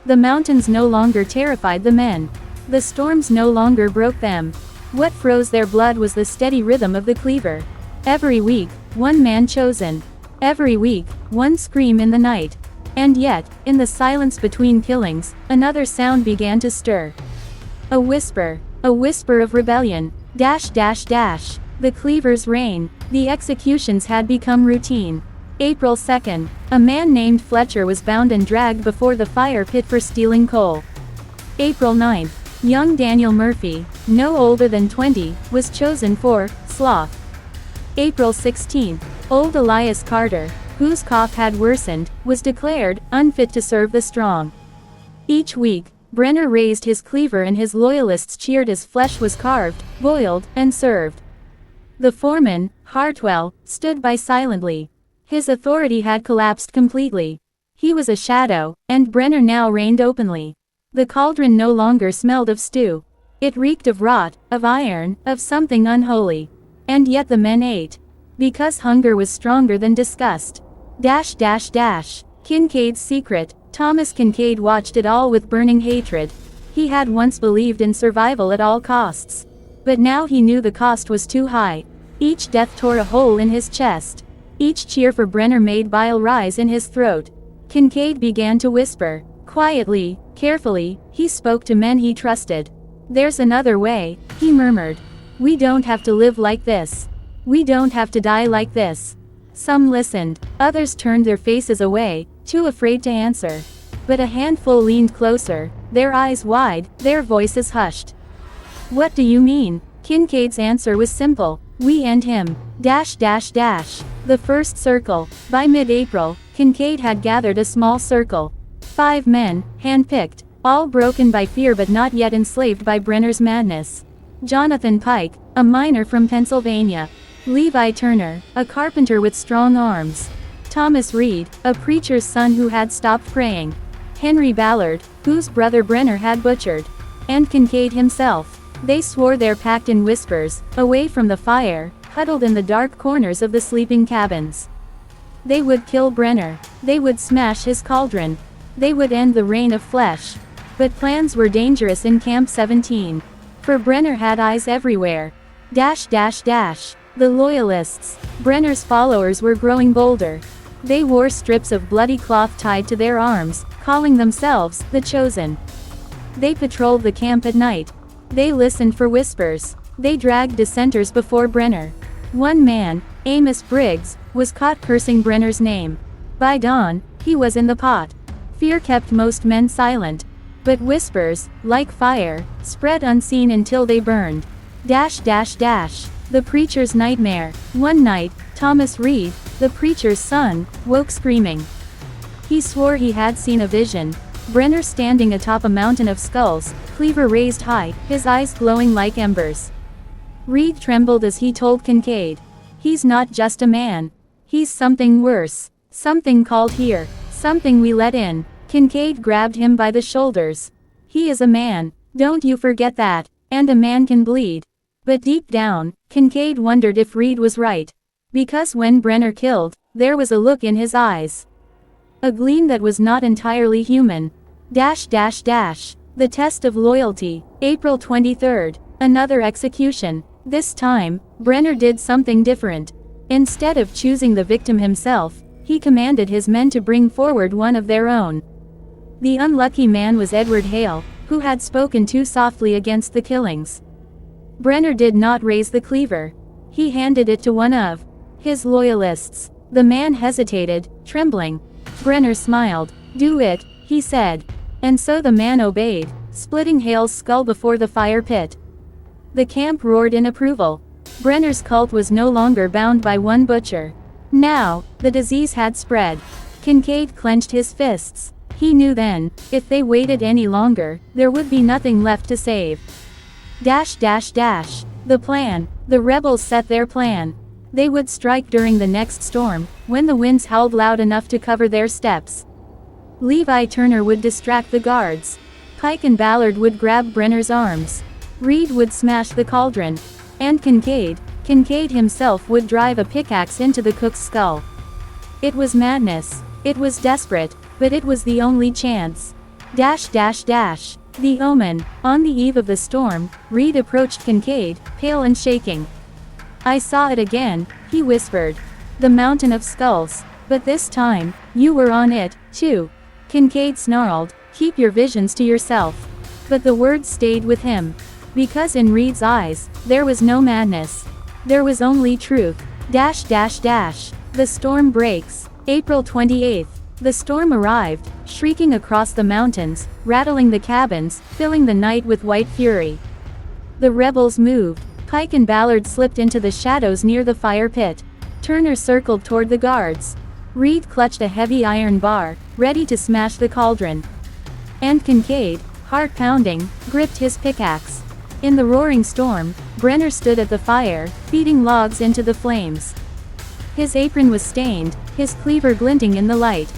The mountains no longer terrified the men. The storms no longer broke them. What froze their blood was the steady rhythm of the cleaver. Every week, 1 man chosen. Every week, 1 scream in the night. And yet, in the silence between killings, another sound began to stir. A whisper of rebellion. The cleaver's reign. The executions had become routine. April 2nd, a man named Fletcher was bound and dragged before the fire pit for stealing coal. April 9th, young Daniel Murphy, no older than 20, was chosen for sloth. April 16th, old Elias Carter, whose cough had worsened, was declared unfit to serve the strong. Each week, Brenner raised his cleaver and his loyalists cheered as flesh was carved, boiled, and served. The foreman, Hartwell, stood by silently. His authority had collapsed completely. He was a shadow, and Brenner now reigned openly. The cauldron no longer smelled of stew. It reeked of rot, of iron, of something unholy. And yet the men ate. Because hunger was stronger than disgust. Kincaid's secret. Thomas Kincaid watched it all with burning hatred. He had once believed in survival at all costs. But now he knew the cost was too high. Each death tore a hole in his chest. Each cheer for Brenner made bile rise in his throat. Kincaid began to whisper. Quietly, carefully, he spoke to men he trusted. "There's another way," he murmured. "We don't have to live like this. We don't have to die like this." Some listened, others turned their faces away, too afraid to answer. But a handful leaned closer, their eyes wide, their voices hushed. "What do you mean?" Kincaid's answer was simple. "We end him. The first circle. By mid-April, Kincaid had gathered a small circle. 5 men, handpicked, all broken by fear but not yet enslaved by Brenner's madness. Jonathan Pike, a miner from Pennsylvania. Levi Turner, a carpenter with strong arms. Thomas Reed, a preacher's son who had stopped praying. Henry Ballard, whose brother Brenner had butchered. And Kincaid himself. They swore their pact in whispers, away from the fire, huddled in the dark corners of the sleeping cabins. They would kill Brenner. They would smash his cauldron. They would end the reign of flesh. But plans were dangerous in Camp 17. For Brenner had eyes everywhere. The Loyalists, Brenner's followers, were growing bolder. They wore strips of bloody cloth tied to their arms, calling themselves the Chosen. They patrolled the camp at night. They listened for whispers. They dragged dissenters before Brenner. One man, Amos Briggs, was caught cursing Brenner's name. By dawn, he was in the pot. Fear kept most men silent. But whispers, like fire, spread unseen until they burned. The preacher's nightmare. One night, Thomas Reed, the preacher's son, woke screaming. He swore he had seen a vision. Brenner standing atop a mountain of skulls, cleaver raised high, his eyes glowing like embers. Reed trembled as he told Kincaid. "He's not just a man. He's something worse. Something called here. Something we let in." Kincaid grabbed him by the shoulders. "He is a man. Don't you forget that. And a man can bleed." But deep down, Kincaid wondered if Reed was right. Because when Brenner killed, there was a look in his eyes. A gleam that was not entirely human. The test of loyalty. April 23rd. Another execution. This time, Brenner did something different. Instead of choosing the victim himself, he commanded his men to bring forward one of their own. The unlucky man was Edward Hale, who had spoken too softly against the killings. Brenner did not raise the cleaver. He handed it to one of his loyalists. The man hesitated, trembling. Brenner smiled. "Do it," he said. And so the man obeyed, splitting Hale's skull before the fire pit. The camp roared in approval. Brenner's cult was no longer bound by one butcher. Now, the disease had spread. Kincaid clenched his fists. He knew then, if they waited any longer, there would be nothing left to save. The plan. The rebels set their plan. They would strike during the next storm, when the winds howled loud enough to cover their steps. Levi Turner would distract the guards. Pike and Ballard would grab Brenner's arms. Reed would smash the cauldron. And Kincaid himself would drive a pickaxe into the cook's skull. It was madness. It was desperate, but it was the only chance. The Omen. On the eve of the storm, Reed approached Kincaid, pale and shaking. "I saw it again," he whispered. "The mountain of skulls. But this time, you were on it, too." Kincaid snarled, "Keep your visions to yourself." But the words stayed with him. Because in Reed's eyes, there was no madness. There was only truth. The storm breaks. April 28th. The storm arrived, shrieking across the mountains, rattling the cabins, filling the night with white fury. The rebels moved. Pike and Ballard slipped into the shadows near the fire pit. Turner circled toward the guards. Reed clutched a heavy iron bar, ready to smash the cauldron. And Kincaid, heart pounding, gripped his pickaxe. In the roaring storm, Brenner stood at the fire, feeding logs into the flames. His apron was stained, his cleaver glinting in the light.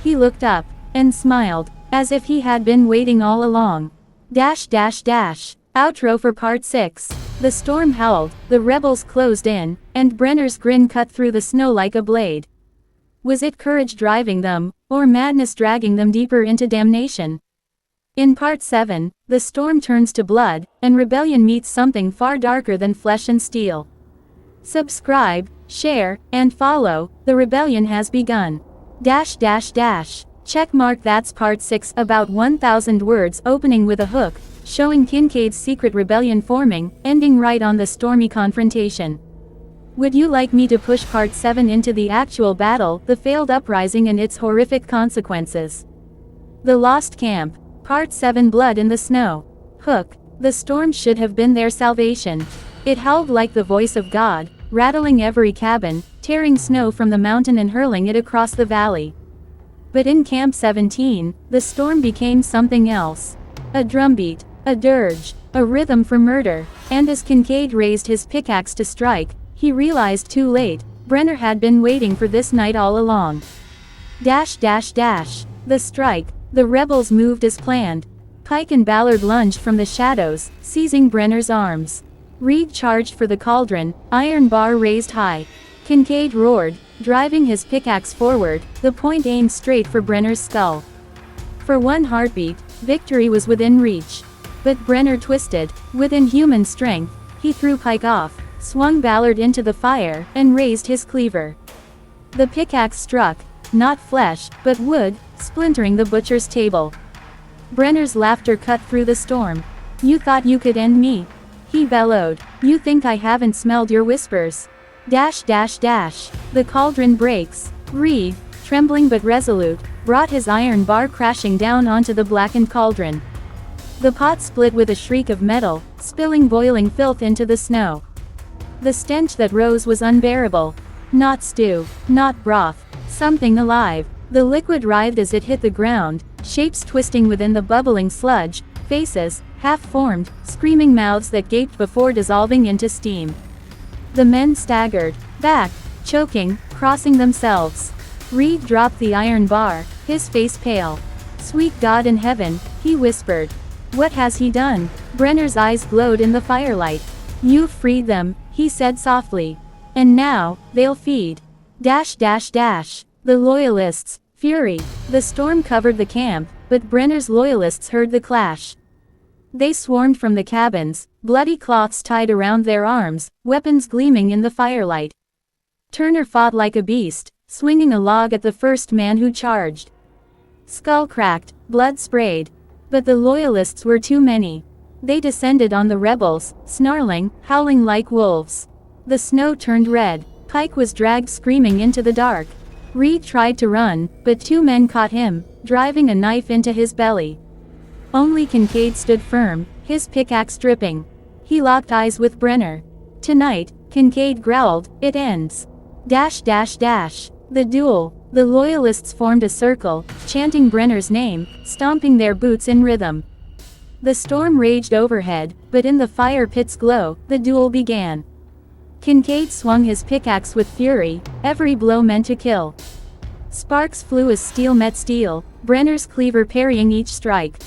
He looked up, and smiled, as if he had been waiting all along. Outro for Part 6. The storm howled, the rebels closed in, and Brenner's grin cut through the snow like a blade. Was it courage driving them, or madness dragging them deeper into damnation? In Part 7, the storm turns to blood, and rebellion meets something far darker than flesh and steel. Subscribe, share, and follow, the rebellion has begun. Checkmark. That's part 6, about 1,000 words, opening with a hook, showing Kincaid's secret rebellion forming, ending right on the stormy confrontation. Would you like me to push part 7 into the actual battle, the failed uprising and its horrific consequences? The Lost Camp. Part 7, Blood in the Snow. Hook. The storm should have been their salvation. It howled like the voice of God, rattling every cabin, tearing snow from the mountain and hurling it across the valley. But in Camp 17, the storm became something else. A drumbeat, a dirge, a rhythm for murder, and as Kincaid raised his pickaxe to strike, he realized too late, Brenner had been waiting for this night all along. The strike. The rebels moved as planned. Pike and Ballard lunged from the shadows, seizing Brenner's arms. Reed charged for the cauldron, iron bar raised high. Kincaid roared, driving his pickaxe forward, the point aimed straight for Brenner's skull. For one heartbeat, victory was within reach. But Brenner twisted. With inhuman strength, he threw Pike off, swung Ballard into the fire, and raised his cleaver. The pickaxe struck, not flesh, but wood, splintering the butcher's table. Brenner's laughter cut through the storm. You thought you could end me? He bellowed. You think I haven't smelled your whispers? The cauldron breaks. Reed, trembling but resolute, brought his iron bar crashing down onto the blackened cauldron. The pot split with a shriek of metal, spilling boiling filth into the snow. The stench that rose was unbearable. Not stew, not broth, something alive. The liquid writhed as it hit the ground, shapes twisting within the bubbling sludge, faces, half-formed, screaming mouths that gaped before dissolving into steam. The men staggered back, choking, crossing themselves. Reed dropped the iron bar, his face pale. Sweet God in heaven, he whispered. What has he done? Brenner's eyes glowed in the firelight. You've freed them, he said softly. And now, they'll feed. The Loyalists, fury. The storm covered the camp, but Brenner's Loyalists heard the clash. They swarmed from the cabins, bloody cloths tied around their arms, weapons gleaming in the firelight. Turner fought like a beast, swinging a log at the first man who charged. Skull cracked, blood sprayed. But the Loyalists were too many. They descended on the rebels, snarling, howling like wolves. The snow turned red. Pike was dragged screaming into the dark. Reed tried to run, but two men caught him, driving a knife into his belly. Only Kincaid stood firm, his pickaxe dripping. He locked eyes with Brenner. Tonight, Kincaid growled, it ends. The duel. The Loyalists formed a circle, chanting Brenner's name, stomping their boots in rhythm. The storm raged overhead, but in the fire pit's glow, the duel began. Kincaid swung his pickaxe with fury, every blow meant to kill. Sparks flew as steel met steel, Brenner's cleaver parrying each strike.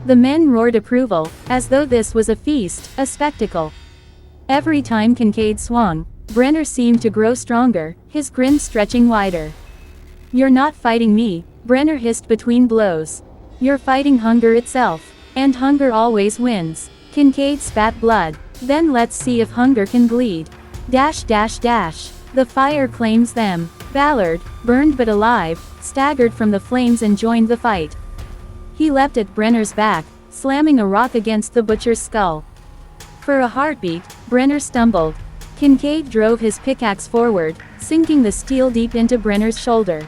The men roared approval, as though this was a feast, a spectacle. Every time Kincaid swung, Brenner seemed to grow stronger, his grin stretching wider. You're not fighting me, Brenner hissed between blows. You're fighting hunger itself. And hunger always wins. Kincaid spat blood. Then let's see if hunger can bleed. The fire claims them. Ballard, burned but alive, staggered from the flames and joined the fight. He leapt at Brenner's back, slamming a rock against the butcher's skull. For a heartbeat, Brenner stumbled. Kincaid drove his pickaxe forward, sinking the steel deep into Brenner's shoulder.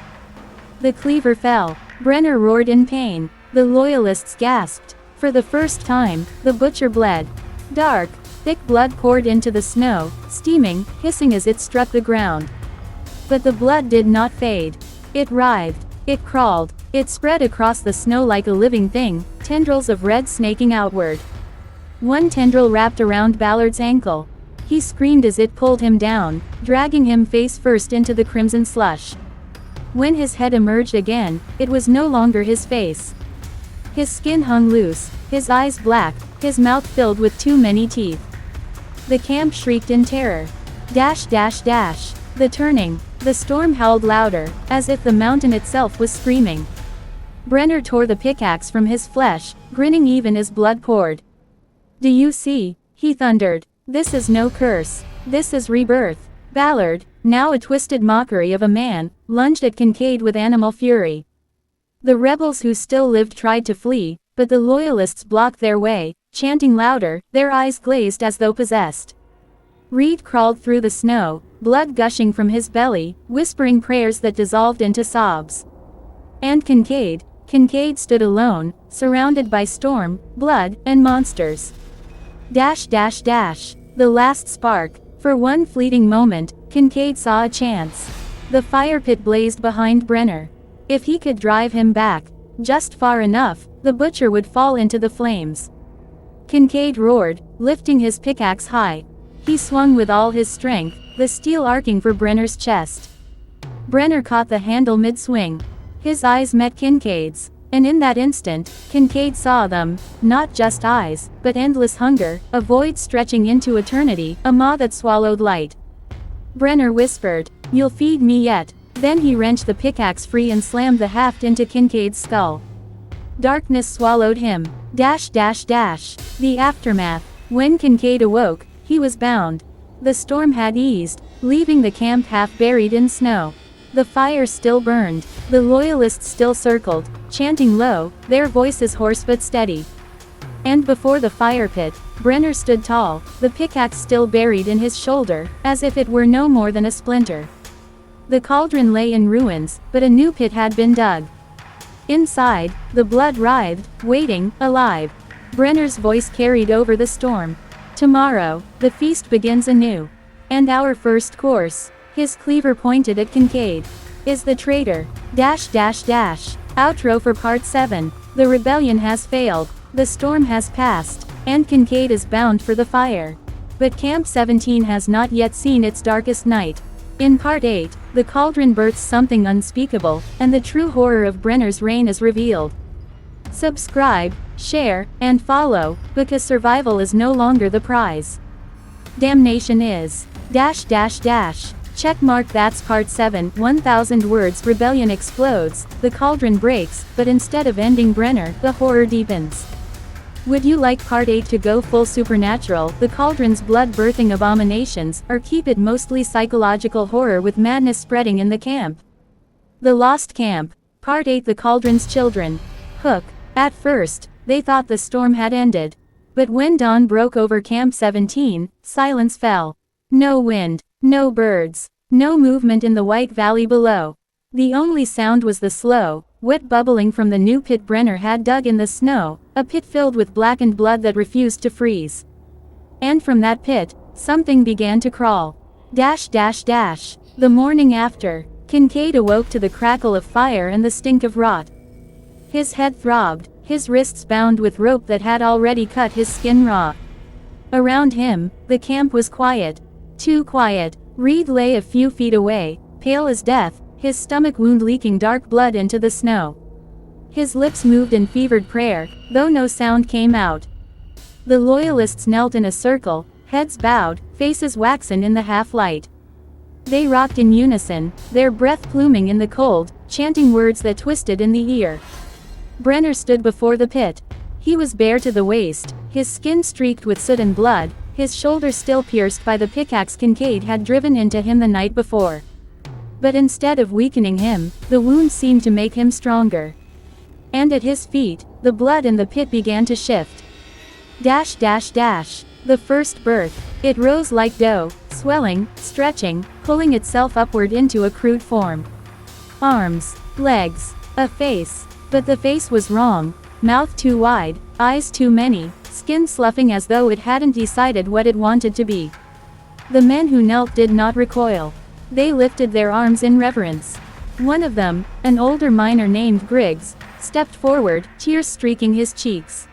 The cleaver fell. Brenner roared in pain. The Loyalists gasped. For the first time, the butcher bled. Dark, thick blood poured into the snow, steaming, hissing as it struck the ground. But the blood did not fade. It writhed. It crawled. It spread across the snow like a living thing, tendrils of red snaking outward. One tendril wrapped around Ballard's ankle. He screamed as it pulled him down, dragging him face first into the crimson slush. When his head emerged again, it was no longer his face. His skin hung loose, his eyes black, his mouth filled with too many teeth. The camp shrieked in terror. The turning. The storm howled louder, as if the mountain itself was screaming. Brenner tore the pickaxe from his flesh, grinning even as blood poured. Do you see? He thundered. This is no curse. This is rebirth. Ballard, now a twisted mockery of a man, lunged at Kincaid with animal fury. The rebels who still lived tried to flee, but the loyalists blocked their way, chanting louder, their eyes glazed as though possessed. Reed crawled through the snow, blood gushing from his belly, whispering prayers that dissolved into sobs. And Kincaid stood alone, surrounded by storm, blood, and monsters. The last spark. For one fleeting moment, Kincaid saw a chance. The fire pit blazed behind Brenner. If he could drive him back, just far enough, the butcher would fall into the flames. Kincaid roared, lifting his pickaxe high. He swung with all his strength, the steel arcing for Brenner's chest. Brenner caught the handle mid-swing. His eyes met Kincaid's, and in that instant, Kincaid saw them, not just eyes, but endless hunger, a void stretching into eternity, a maw that swallowed light. Brenner whispered, "You'll feed me yet." Then he wrenched the pickaxe free and slammed the haft into Kincaid's skull. Darkness swallowed him. The aftermath. When Kincaid awoke, he was bound. The storm had eased, leaving the camp half buried in snow. The fire still burned. The loyalists still circled, chanting low, their voices hoarse but steady. And before the fire pit, Brenner stood tall, the pickaxe still buried in his shoulder, as if it were no more than a splinter. The cauldron lay in ruins, but a new pit had been dug. Inside, the blood writhed, waiting, alive. Brenner's voice carried over the storm. "Tomorrow, the feast begins anew. And our first course," his cleaver pointed at Kincaid, "is the traitor. Outro for Part 7. The rebellion has failed, the storm has passed, and Kincaid is bound for the fire. But Camp 17 has not yet seen its darkest night. In Part 8, the cauldron births something unspeakable, and the true horror of Brenner's reign is revealed. Subscribe, share, and follow, because survival is no longer the prize. Damnation is. Checkmark. That's Part 7. 1,000 words. Rebellion explodes, the cauldron breaks, but instead of ending Brenner, the horror deepens. Would you like Part 8 to go full supernatural, the cauldron's blood-birthing abominations, or keep it mostly psychological horror with madness spreading in the camp? The Lost Camp. Part 8. The Cauldron's Children. Hook. At first, they thought the storm had ended. But when dawn broke over Camp 17, silence fell. No wind, no birds, no movement in the white valley below. The only sound was the slow, wet bubbling from the new pit Brenner had dug in the snow, a pit filled with blackened blood that refused to freeze. And from that pit, something began to crawl. The morning after, Kincaid awoke to the crackle of fire and the stink of rot. His head throbbed, his wrists bound with rope that had already cut his skin raw. Around him, the camp was quiet. Too quiet. Reed lay a few feet away, pale as death, his stomach wound leaking dark blood into the snow. His lips moved in fevered prayer, though no sound came out. The loyalists knelt in a circle, heads bowed, faces waxen in the half-light. They rocked in unison, their breath pluming in the cold, chanting words that twisted in the ear. Brenner stood before the pit. He was bare to the waist, his skin streaked with soot and blood, his shoulder still pierced by the pickaxe Kincaid had driven into him the night before. But instead of weakening him, the wound seemed to make him stronger. And at his feet, the blood in the pit began to shift. The first birth. It rose like dough, swelling, stretching, pulling itself upward into a crude form. Arms, legs, a face. But the face was wrong. Mouth too wide, eyes too many, skin sloughing as though it hadn't decided what it wanted to be. The men who knelt did not recoil. They lifted their arms in reverence. One of them, an older miner named Griggs, stepped forward, tears streaking his cheeks.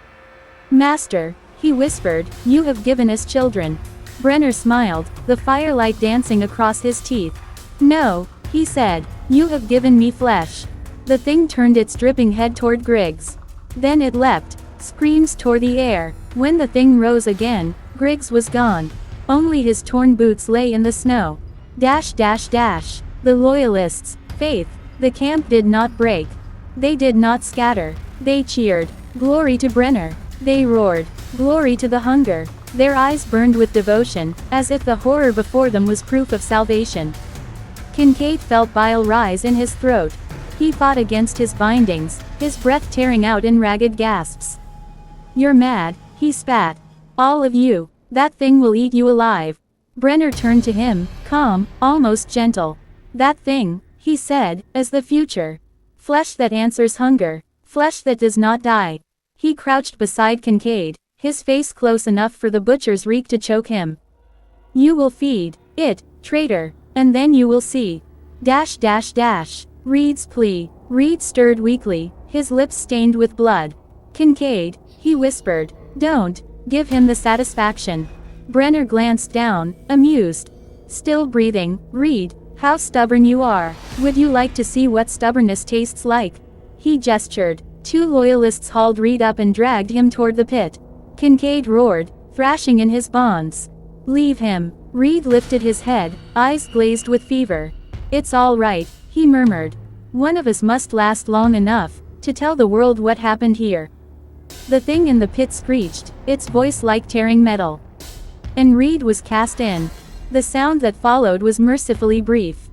"Master," he whispered, "you have given us children." Brenner smiled, the firelight dancing across his teeth. "No," he said, "you have given me flesh." The thing turned its dripping head toward Griggs. Then it leapt. Screams tore the air. When the thing rose again, Griggs was gone. Only his torn boots lay in the snow. The loyalists, faith. The camp did not break. They did not scatter. They cheered. Glory to Brenner. They roared. Glory to the hunger. Their eyes burned with devotion, as if the horror before them was proof of salvation. Kincaid felt bile rise in his throat. He fought against his bindings, his breath tearing out in ragged gasps. "You're mad," he spat. "All of you. That thing will eat you alive." Brenner turned to him, calm, almost gentle. "That thing," he said, "is the future. Flesh that answers hunger. Flesh that does not die." He crouched beside Kincaid, his face close enough for the butcher's reek to choke him. "You will feed it, traitor, and then you will see." Reed's plea. Reed stirred weakly, his lips stained with blood. "Kincaid," he whispered, "don't give him the satisfaction." Brenner glanced down, amused. "Still breathing, Reed, how stubborn you are. Would you like to see what stubbornness tastes like?" He gestured. Two loyalists hauled Reed up and dragged him toward the pit. Kincaid roared, thrashing in his bonds. "Leave him." Reed lifted his head, eyes glazed with fever. "It's all right," he murmured. "One of us must last long enough to tell the world what happened here." The thing in the pit screeched, its voice like tearing metal. And Reed was cast in. The sound that followed was mercifully brief.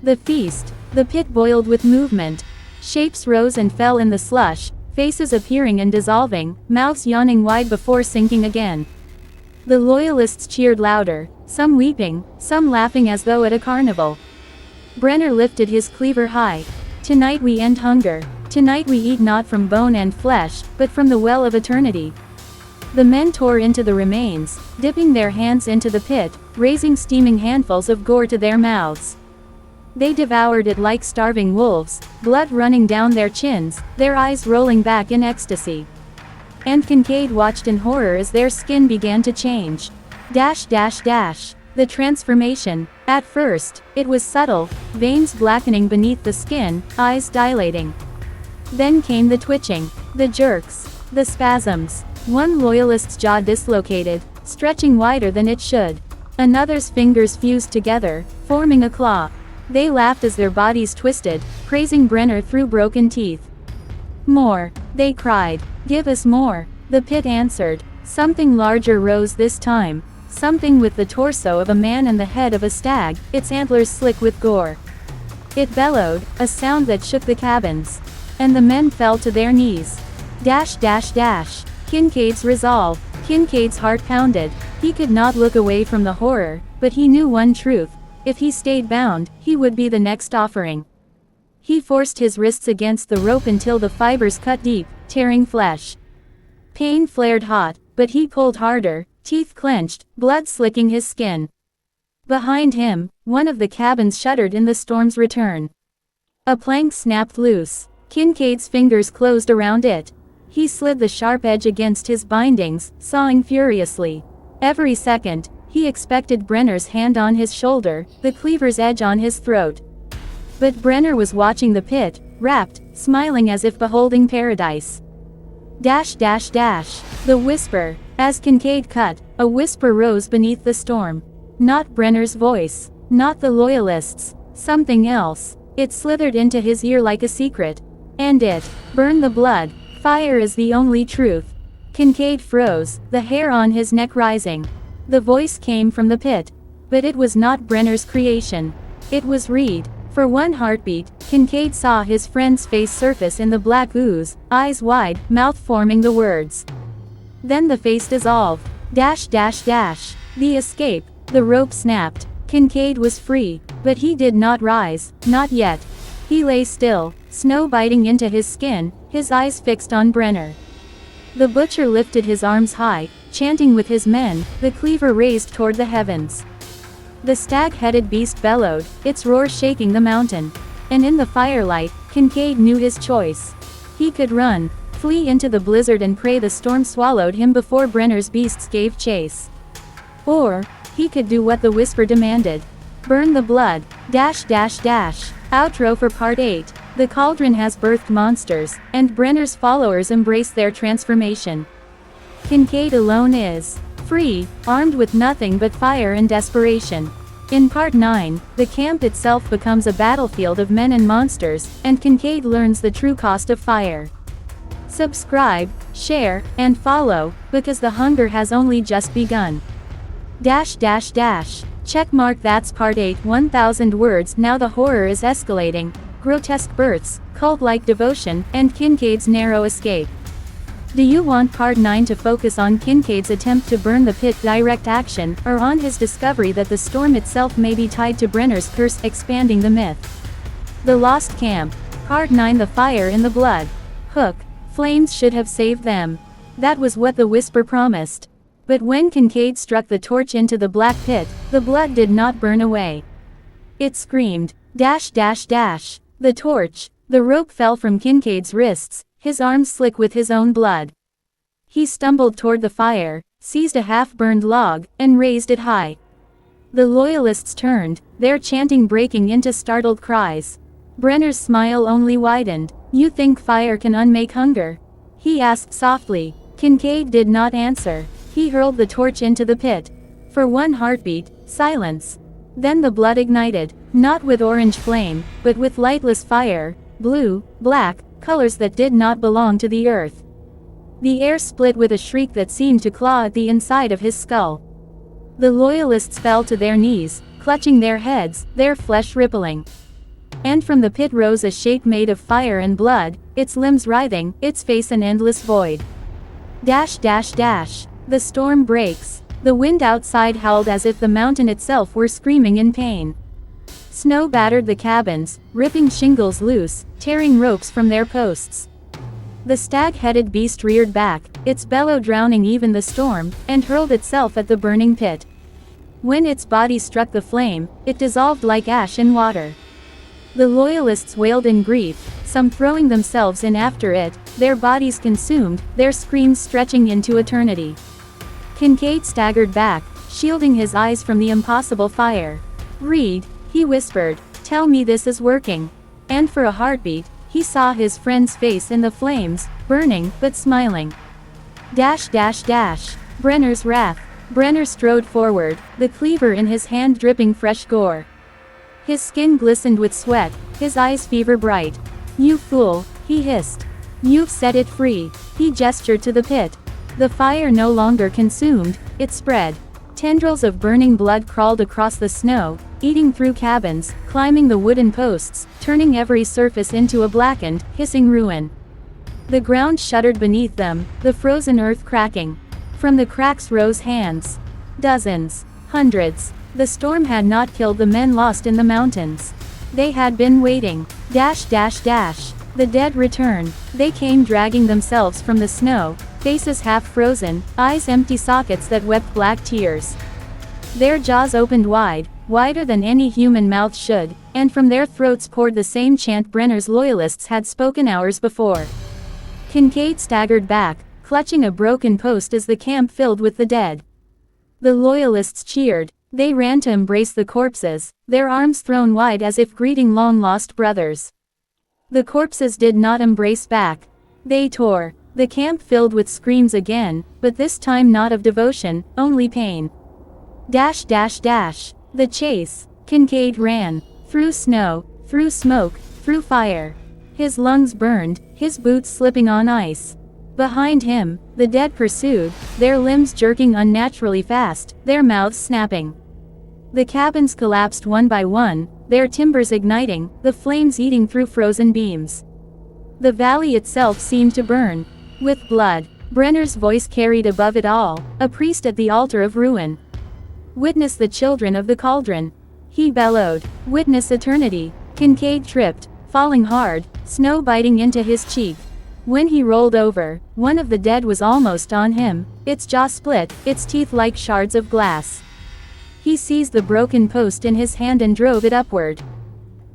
The feast. The pit boiled with movement. Shapes rose and fell in the slush, faces appearing and dissolving, mouths yawning wide before sinking again. The loyalists cheered louder, some weeping, some laughing as though at a carnival. Brenner lifted his cleaver high. "Tonight we end hunger. Tonight we eat not from bone and flesh, but from the well of eternity." The men tore into the remains, dipping their hands into the pit, raising steaming handfuls of gore to their mouths. They devoured it like starving wolves, blood running down their chins, their eyes rolling back in ecstasy. And Kincaid watched in horror as their skin began to change. The transformation. At first, it was subtle, veins blackening beneath the skin, eyes dilating. Then came the twitching, the jerks, the spasms. One loyalist's jaw dislocated, stretching wider than it should. Another's fingers fused together, forming a claw. They laughed as their bodies twisted, praising Brenner through broken teeth. "More," they cried. "Give us more." The pit answered. Something larger rose this time. Something with the torso of a man and the head of a stag, its antlers slick with gore. It bellowed, a sound that shook the cabins. And the men fell to their knees. Kincaid's resolve. Kincaid's heart pounded. He could not look away from the horror, but he knew one truth. If he stayed bound, he would be the next offering. He forced his wrists against the rope until the fibers cut deep, tearing flesh. Pain flared hot, but he pulled harder, teeth clenched, blood slicking his skin. Behind him, one of the cabins shuddered in the storm's return. A plank snapped loose. Kincaid's fingers closed around it. He slid the sharp edge against his bindings, sawing furiously. Every second, he expected Brenner's hand on his shoulder, the cleaver's edge on his throat. But Brenner was watching the pit, rapt, smiling as if beholding paradise. The whisper. As Kincaid cut, a whisper rose beneath the storm. Not Brenner's voice. Not the loyalists. Something else. It slithered into his ear like a secret. "And it. Burn the blood. Fire is the only truth." Kincaid froze, the hair on his neck rising. The voice came from the pit. But it was not Brenner's creation. It was Reed. For one heartbeat, Kincaid saw his friend's face surface in the black ooze, eyes wide, mouth forming the words. Then the face dissolved. The escape. The rope snapped. Kincaid was free. But he did not rise, not yet. He lay still, snow biting into his skin, his eyes fixed on Brenner. The butcher lifted his arms high, chanting with his men, the cleaver raised toward the heavens. The stag-headed beast bellowed, its roar shaking the mountain. And in the firelight, Kincaid knew his choice. He could run, flee into the blizzard and pray the storm swallowed him before Brenner's beasts gave chase. Or, he could do what the whisper demanded. Burn the blood. Outro for Part 8. The cauldron has birthed monsters, and Brenner's followers embrace their transformation. Kincaid alone is free, armed with nothing but fire and desperation. In Part 9, the camp itself becomes a battlefield of men and monsters, and Kincaid learns the true cost of fire. Subscribe, share, and follow, because the hunger has only just begun. Checkmark. That's part 8. 1000 words. Now the horror is escalating. Grotesque births, cult-like devotion, and Kincaid's narrow escape. Do you want part 9 to focus on Kincaid's attempt to burn the pit, direct action, or on his discovery that the storm itself may be tied to Brenner's curse, expanding the myth? The Lost Camp. Part 9. The fire in the blood. Hook. Flames should have saved them. That was what the whisper promised. But when Kincaid struck the torch into the black pit, the blood did not burn away. It screamed. Dash dash dash. The torch. The rope fell from Kincaid's wrists, his arms slick with his own blood. He stumbled toward the fire, seized a half-burned log, and raised it high. The loyalists turned, their chanting breaking into startled cries. Brenner's smile only widened. You think fire can unmake hunger? He asked softly. Kincaid did not answer. He hurled the torch into the pit. For one heartbeat, silence. Then the blood ignited, not with orange flame, but with lightless fire, blue, black, colors that did not belong to the earth. The air split with a shriek that seemed to claw at the inside of his skull. The loyalists fell to their knees, clutching their heads, their flesh rippling. And from the pit rose a shape made of fire and blood, its limbs writhing, its face an endless void. Dash dash dash. The storm breaks. The wind outside howled as if the mountain itself were screaming in pain. Snow battered the cabins, ripping shingles loose, tearing ropes from their posts. The stag-headed beast reared back, its bellow drowning even the storm, and hurled itself at the burning pit. When its body struck the flame, it dissolved like ash in water. The loyalists wailed in grief, some throwing themselves in after it, their bodies consumed, their screams stretching into eternity. Kincaid staggered back, shielding his eyes from the impossible fire. Reed, he whispered, tell me this is working. And for a heartbeat, he saw his friend's face in the flames, burning, but smiling. Dash dash dash. Brenner's wrath. Brenner strode forward, the cleaver in his hand dripping fresh gore. His skin glistened with sweat, his eyes fever bright. You fool, he hissed. You've set it free. He gestured to the pit. The fire no longer consumed, it spread. Tendrils of burning blood crawled across the snow, eating through cabins, climbing the wooden posts, turning every surface into a blackened, hissing ruin. The ground shuddered beneath them, the frozen earth cracking. From the cracks rose hands. Dozens. Hundreds. The storm had not killed the men lost in the mountains. They had been waiting. Dash dash dash. The dead returned. They came dragging themselves from the snow, faces half frozen, eyes empty sockets that wept black tears. Their jaws opened wide, wider than any human mouth should, and from their throats poured the same chant Brenner's loyalists had spoken hours before. Kincaid staggered back, clutching a broken post as the camp filled with the dead. The loyalists cheered. They ran to embrace the corpses, their arms thrown wide as if greeting long-lost brothers. The corpses did not embrace back. They tore. The camp filled with screams again, but this time not of devotion, only pain. Dash dash dash. The chase. Kincaid ran. Through snow, through smoke, through fire. His lungs burned, his boots slipping on ice. Behind him, the dead pursued, their limbs jerking unnaturally fast, their mouths snapping. The cabins collapsed one by one, their timbers igniting, the flames eating through frozen beams. The valley itself seemed to burn. With blood. Brenner's voice carried above it all, a priest at the altar of ruin. Witness the children of the cauldron. He bellowed. Witness eternity. Kincaid tripped, falling hard, snow biting into his cheek. When he rolled over, one of the dead was almost on him, its jaw split, its teeth like shards of glass. He seized the broken post in his hand and drove it upward.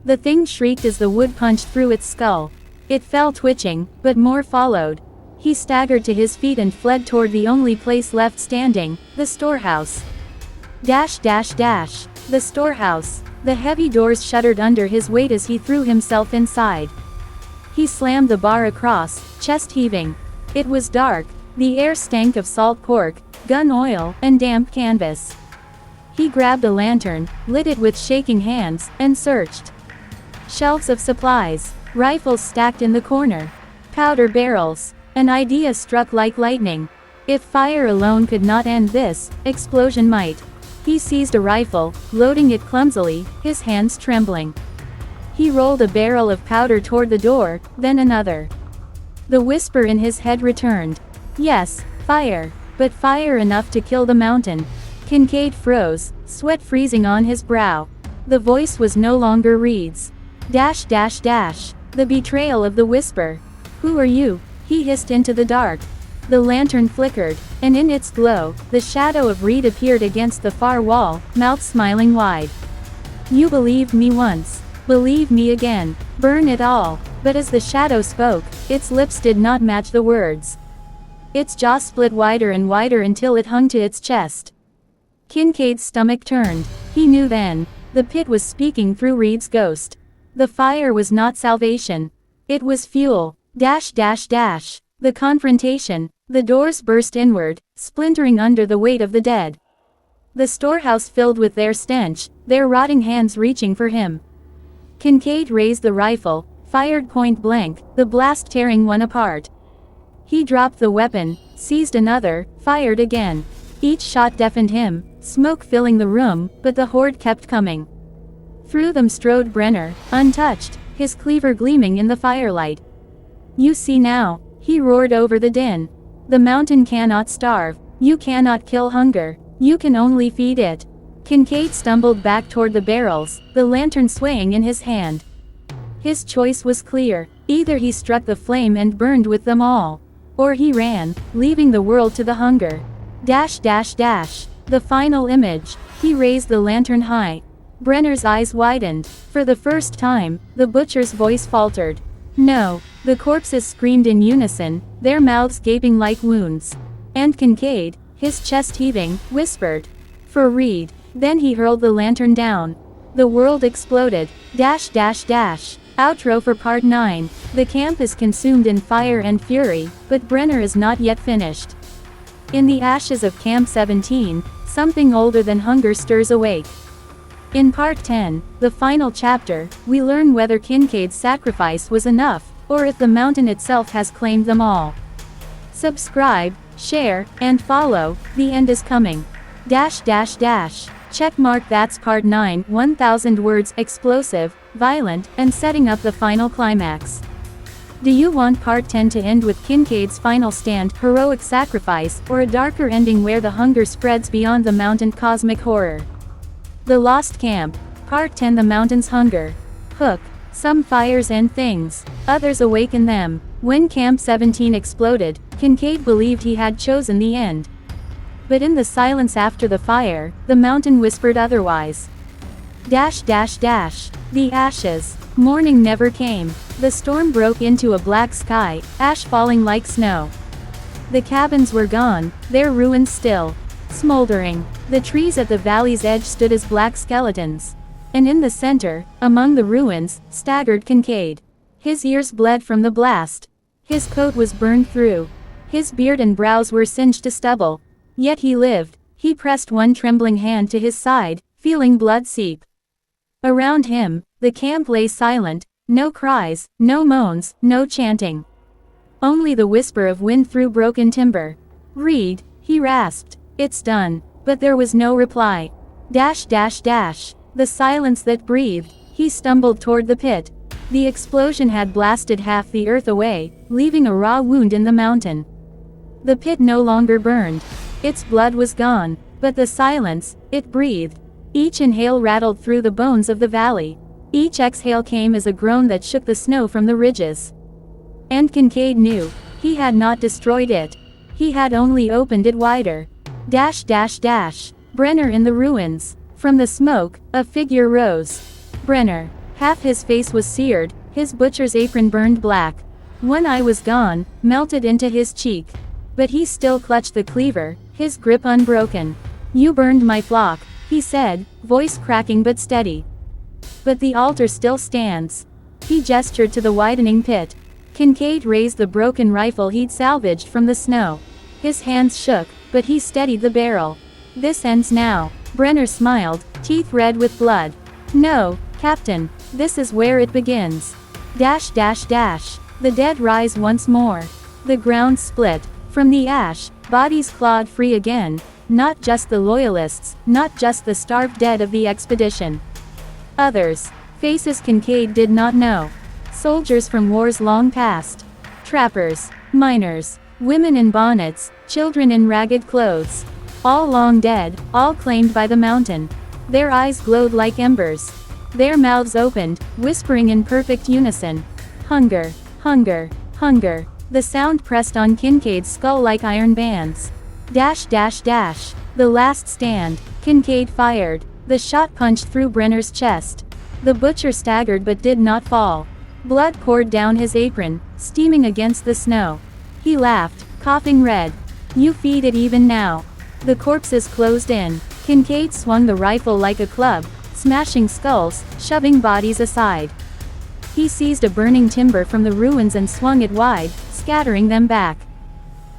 The thing shrieked as the wood punched through its skull. It fell twitching, but more followed. He staggered to his feet and fled toward the only place left standing, the storehouse. Dash dash dash. The storehouse. The heavy doors shuddered under his weight as he threw himself inside. He slammed the bar across, chest heaving. It was dark. The air stank of salt pork, gun oil, and damp canvas. He grabbed a lantern, lit it with shaking hands, and searched. Shelves of supplies. Rifles stacked in the corner. Powder barrels. An idea struck like lightning. If fire alone could not end this, explosion might. He seized a rifle, loading it clumsily, his hands trembling. He rolled a barrel of powder toward the door, then another. The whisper in his head returned. Yes, fire. But fire enough to kill the mountain. Kincaid froze, sweat freezing on his brow. The voice was no longer Reed's. The betrayal of the whisper. Who are you? He hissed into the dark. The lantern flickered, and in its glow, the shadow of Reed appeared against the far wall, mouth smiling wide. You believed me once. Believe me again. Burn it all. But as the shadow spoke, its lips did not match the words. Its jaw split wider and wider until it hung to its chest. Kincaid's stomach turned. He knew then. The pit was speaking through Reed's ghost. The fire was not salvation. It was fuel. The confrontation. The doors burst inward, splintering under the weight of the dead. The storehouse filled with their stench, their rotting hands reaching for him. Kincaid raised the rifle, fired point blank, the blast tearing one apart. He dropped the weapon, seized another, fired again. Each shot deafened him, smoke filling the room, but the horde kept coming. Through them strode Brenner, untouched, his cleaver gleaming in the firelight. You see now, he roared over the din. The mountain cannot starve. You cannot kill hunger. You can only feed it. Kincaid stumbled back toward the barrels, the lantern swaying in his hand. His choice was clear. Either he struck the flame and burned with them all. Or he ran, leaving the world to the hunger. The final image. He raised the lantern high. Brenner's eyes widened. For the first time, the butcher's voice faltered. No. The corpses screamed in unison, their mouths gaping like wounds. And Kincaid, his chest heaving, whispered. For Reed. Then he hurled the lantern down. The world exploded. Outro for Part 9. The camp is consumed in fire and fury, but Brenner is not yet finished. In the ashes of Camp 17, something older than hunger stirs awake. In Part 10, the final chapter, we learn whether Kincaid's sacrifice was enough, or if the mountain itself has claimed them all. Subscribe, share, and follow. The end is coming. Checkmark. That's Part 9. 1000 words, explosive, violent, and setting up the final climax. Do you want Part 10 to end with Kincaid's final stand, heroic sacrifice, or a darker ending where the hunger spreads beyond the mountain, cosmic horror? The Lost Camp. Part 10. The mountain's hunger. Hook. Some fires end things. Others awaken them. When Camp 17 exploded, Kincaid believed he had chosen the end. But in the silence after the fire, the mountain whispered otherwise. The ashes. Morning never came. The storm broke into a black sky, ash falling like snow. The cabins were gone, their ruins still. Smoldering. The trees at the valley's edge stood as black skeletons. And in the center, among the ruins, staggered Kincaid. His ears bled from the blast. His coat was burned through. His beard and brows were singed to stubble. Yet he lived. He pressed one trembling hand to his side, feeling blood seep. Around him, the camp lay silent, no cries, no moans, no chanting. Only the whisper of wind through broken timber. Reed, he rasped. It's done. But there was no reply. The silence that breathed. He stumbled toward the pit. The explosion had blasted half the earth away, leaving a raw wound in the mountain. The pit no longer burned. Its blood was gone. But the silence, it breathed. Each inhale rattled through the bones of the valley. Each exhale came as a groan that shook the snow from the ridges. And Kincaid knew. He had not destroyed it. He had only opened it wider. Brenner in the ruins. From the smoke, a figure rose. Brenner. Half his face was seared, his butcher's apron burned black. One eye was gone, melted into his cheek. But he still clutched the cleaver, his grip unbroken. You burned my flock, he said, voice cracking but steady. But the altar still stands. He gestured to the widening pit. Kincaid raised the broken rifle he'd salvaged from the snow. His hands shook, but he steadied the barrel. This ends now. Brenner smiled, teeth red with blood. No, Captain, this is where it begins. The dead rise once more. The ground split. From the ash, bodies clawed free again, Not just the loyalists, not just the starved dead of the expedition. Others. Faces Kincaid did not know. Soldiers from wars long past. Trappers. Miners. Women in bonnets, children in ragged clothes. All long dead, all claimed by the mountain. Their eyes glowed like embers. Their mouths opened, whispering in perfect unison. Hunger, hunger, hunger. The sound pressed on Kincaid's skull like iron bands. Dash dash dash. The last stand. Kincaid fired. The shot punched through Brenner's chest. The butcher staggered but did not fall. Blood poured down his apron, steaming against the snow. He laughed, coughing red. You feed it even now. The corpses closed in. Kincaid swung the rifle like a club, smashing skulls, shoving bodies aside. He seized a burning timber from the ruins and swung it wide, scattering them back.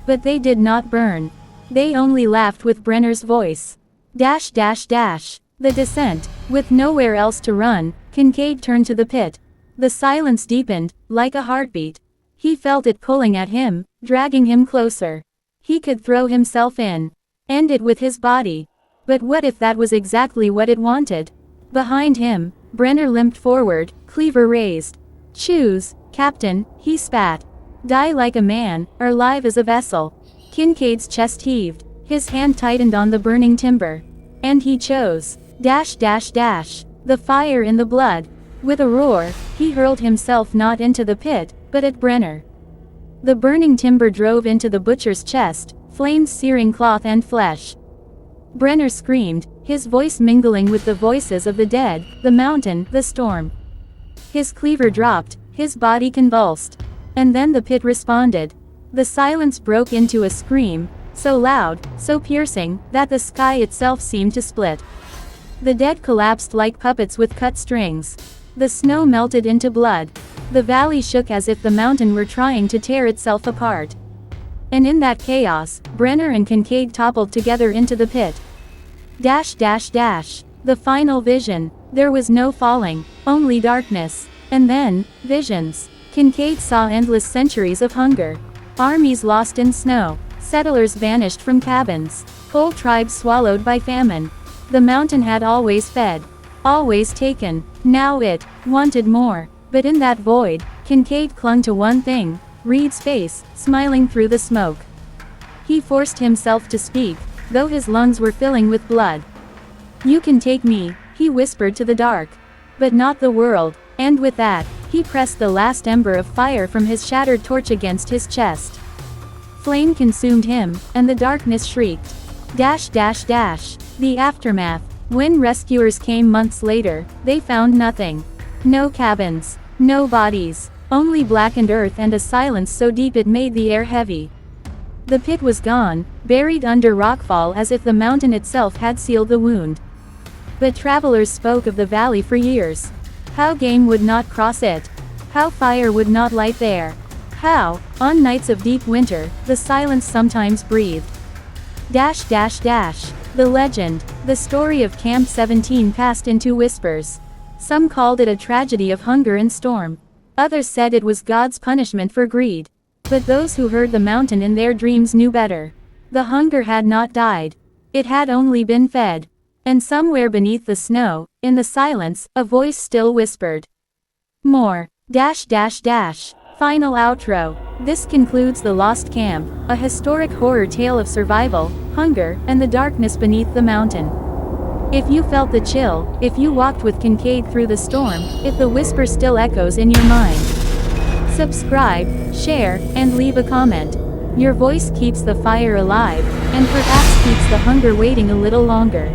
But they did not burn. They only laughed with Brenner's voice. Dash dash dash. The descent. With nowhere else to run, Kincaid turned to the pit. The silence deepened, like a heartbeat. He felt it pulling at him, dragging him closer. He could throw himself in. End it with his body. But what if that was exactly what it wanted? Behind him, Brenner limped forward, cleaver raised. Choose, Captain, he spat. Die like a man, or live as a vessel. Kincaid's chest heaved. His hand tightened on the burning timber. And he chose. Dash dash dash. The fire in the blood. With a roar, he hurled himself not into the pit, but at Brenner. The burning timber drove into the butcher's chest, flames searing cloth and flesh. Brenner screamed, his voice mingling with the voices of the dead, the mountain, the storm. His cleaver dropped, his body convulsed. And then the pit responded. The silence broke into a scream, so loud, so piercing, that the sky itself seemed to split. The dead collapsed like puppets with cut strings. The snow melted into blood. The valley shook as if the mountain were trying to tear itself apart. And in that chaos, Brenner and Kincaid toppled together into the pit. Dash dash dash. The final vision. There was no falling, only darkness. And then, visions. Kincaid saw endless centuries of hunger. Armies lost in snow. Settlers vanished from cabins. Whole tribes swallowed by famine. The mountain had always fed. Always taken. Now it wanted more. But in that void, Kincaid clung to one thing. Reed's face, smiling through the smoke. He forced himself to speak, though his lungs were filling with blood. You can take me, he whispered to the dark. But not the world, and with that, he pressed the last ember of fire from his shattered torch against his chest. Flame consumed him, and the darkness shrieked. Dash dash dash. The aftermath. When rescuers came months later, they found nothing. No cabins. No bodies. Only blackened earth and a silence so deep it made the air heavy. The pit was gone, buried under rockfall as if the mountain itself had sealed the wound. But travelers spoke of the valley for years. How game would not cross it. How fire would not light there. How, on nights of deep winter, the silence sometimes breathed. Dash dash dash. The legend, the story of Camp 17 passed into whispers. Some called it a tragedy of hunger and storm. Others said it was God's punishment for greed. But those who heard the mountain in their dreams knew better. The hunger had not died. It had only been fed. And somewhere beneath the snow, in the silence, a voice still whispered. More. Dash dash dash. Final outro. This concludes The Lost Camp, a historic horror tale of survival, hunger, and the darkness beneath the mountain. If you felt the chill, if you walked with Kincaid through the storm, if the whisper still echoes in your mind, subscribe, share, and leave a comment. Your voice keeps the fire alive, and perhaps keeps the hunger waiting a little longer.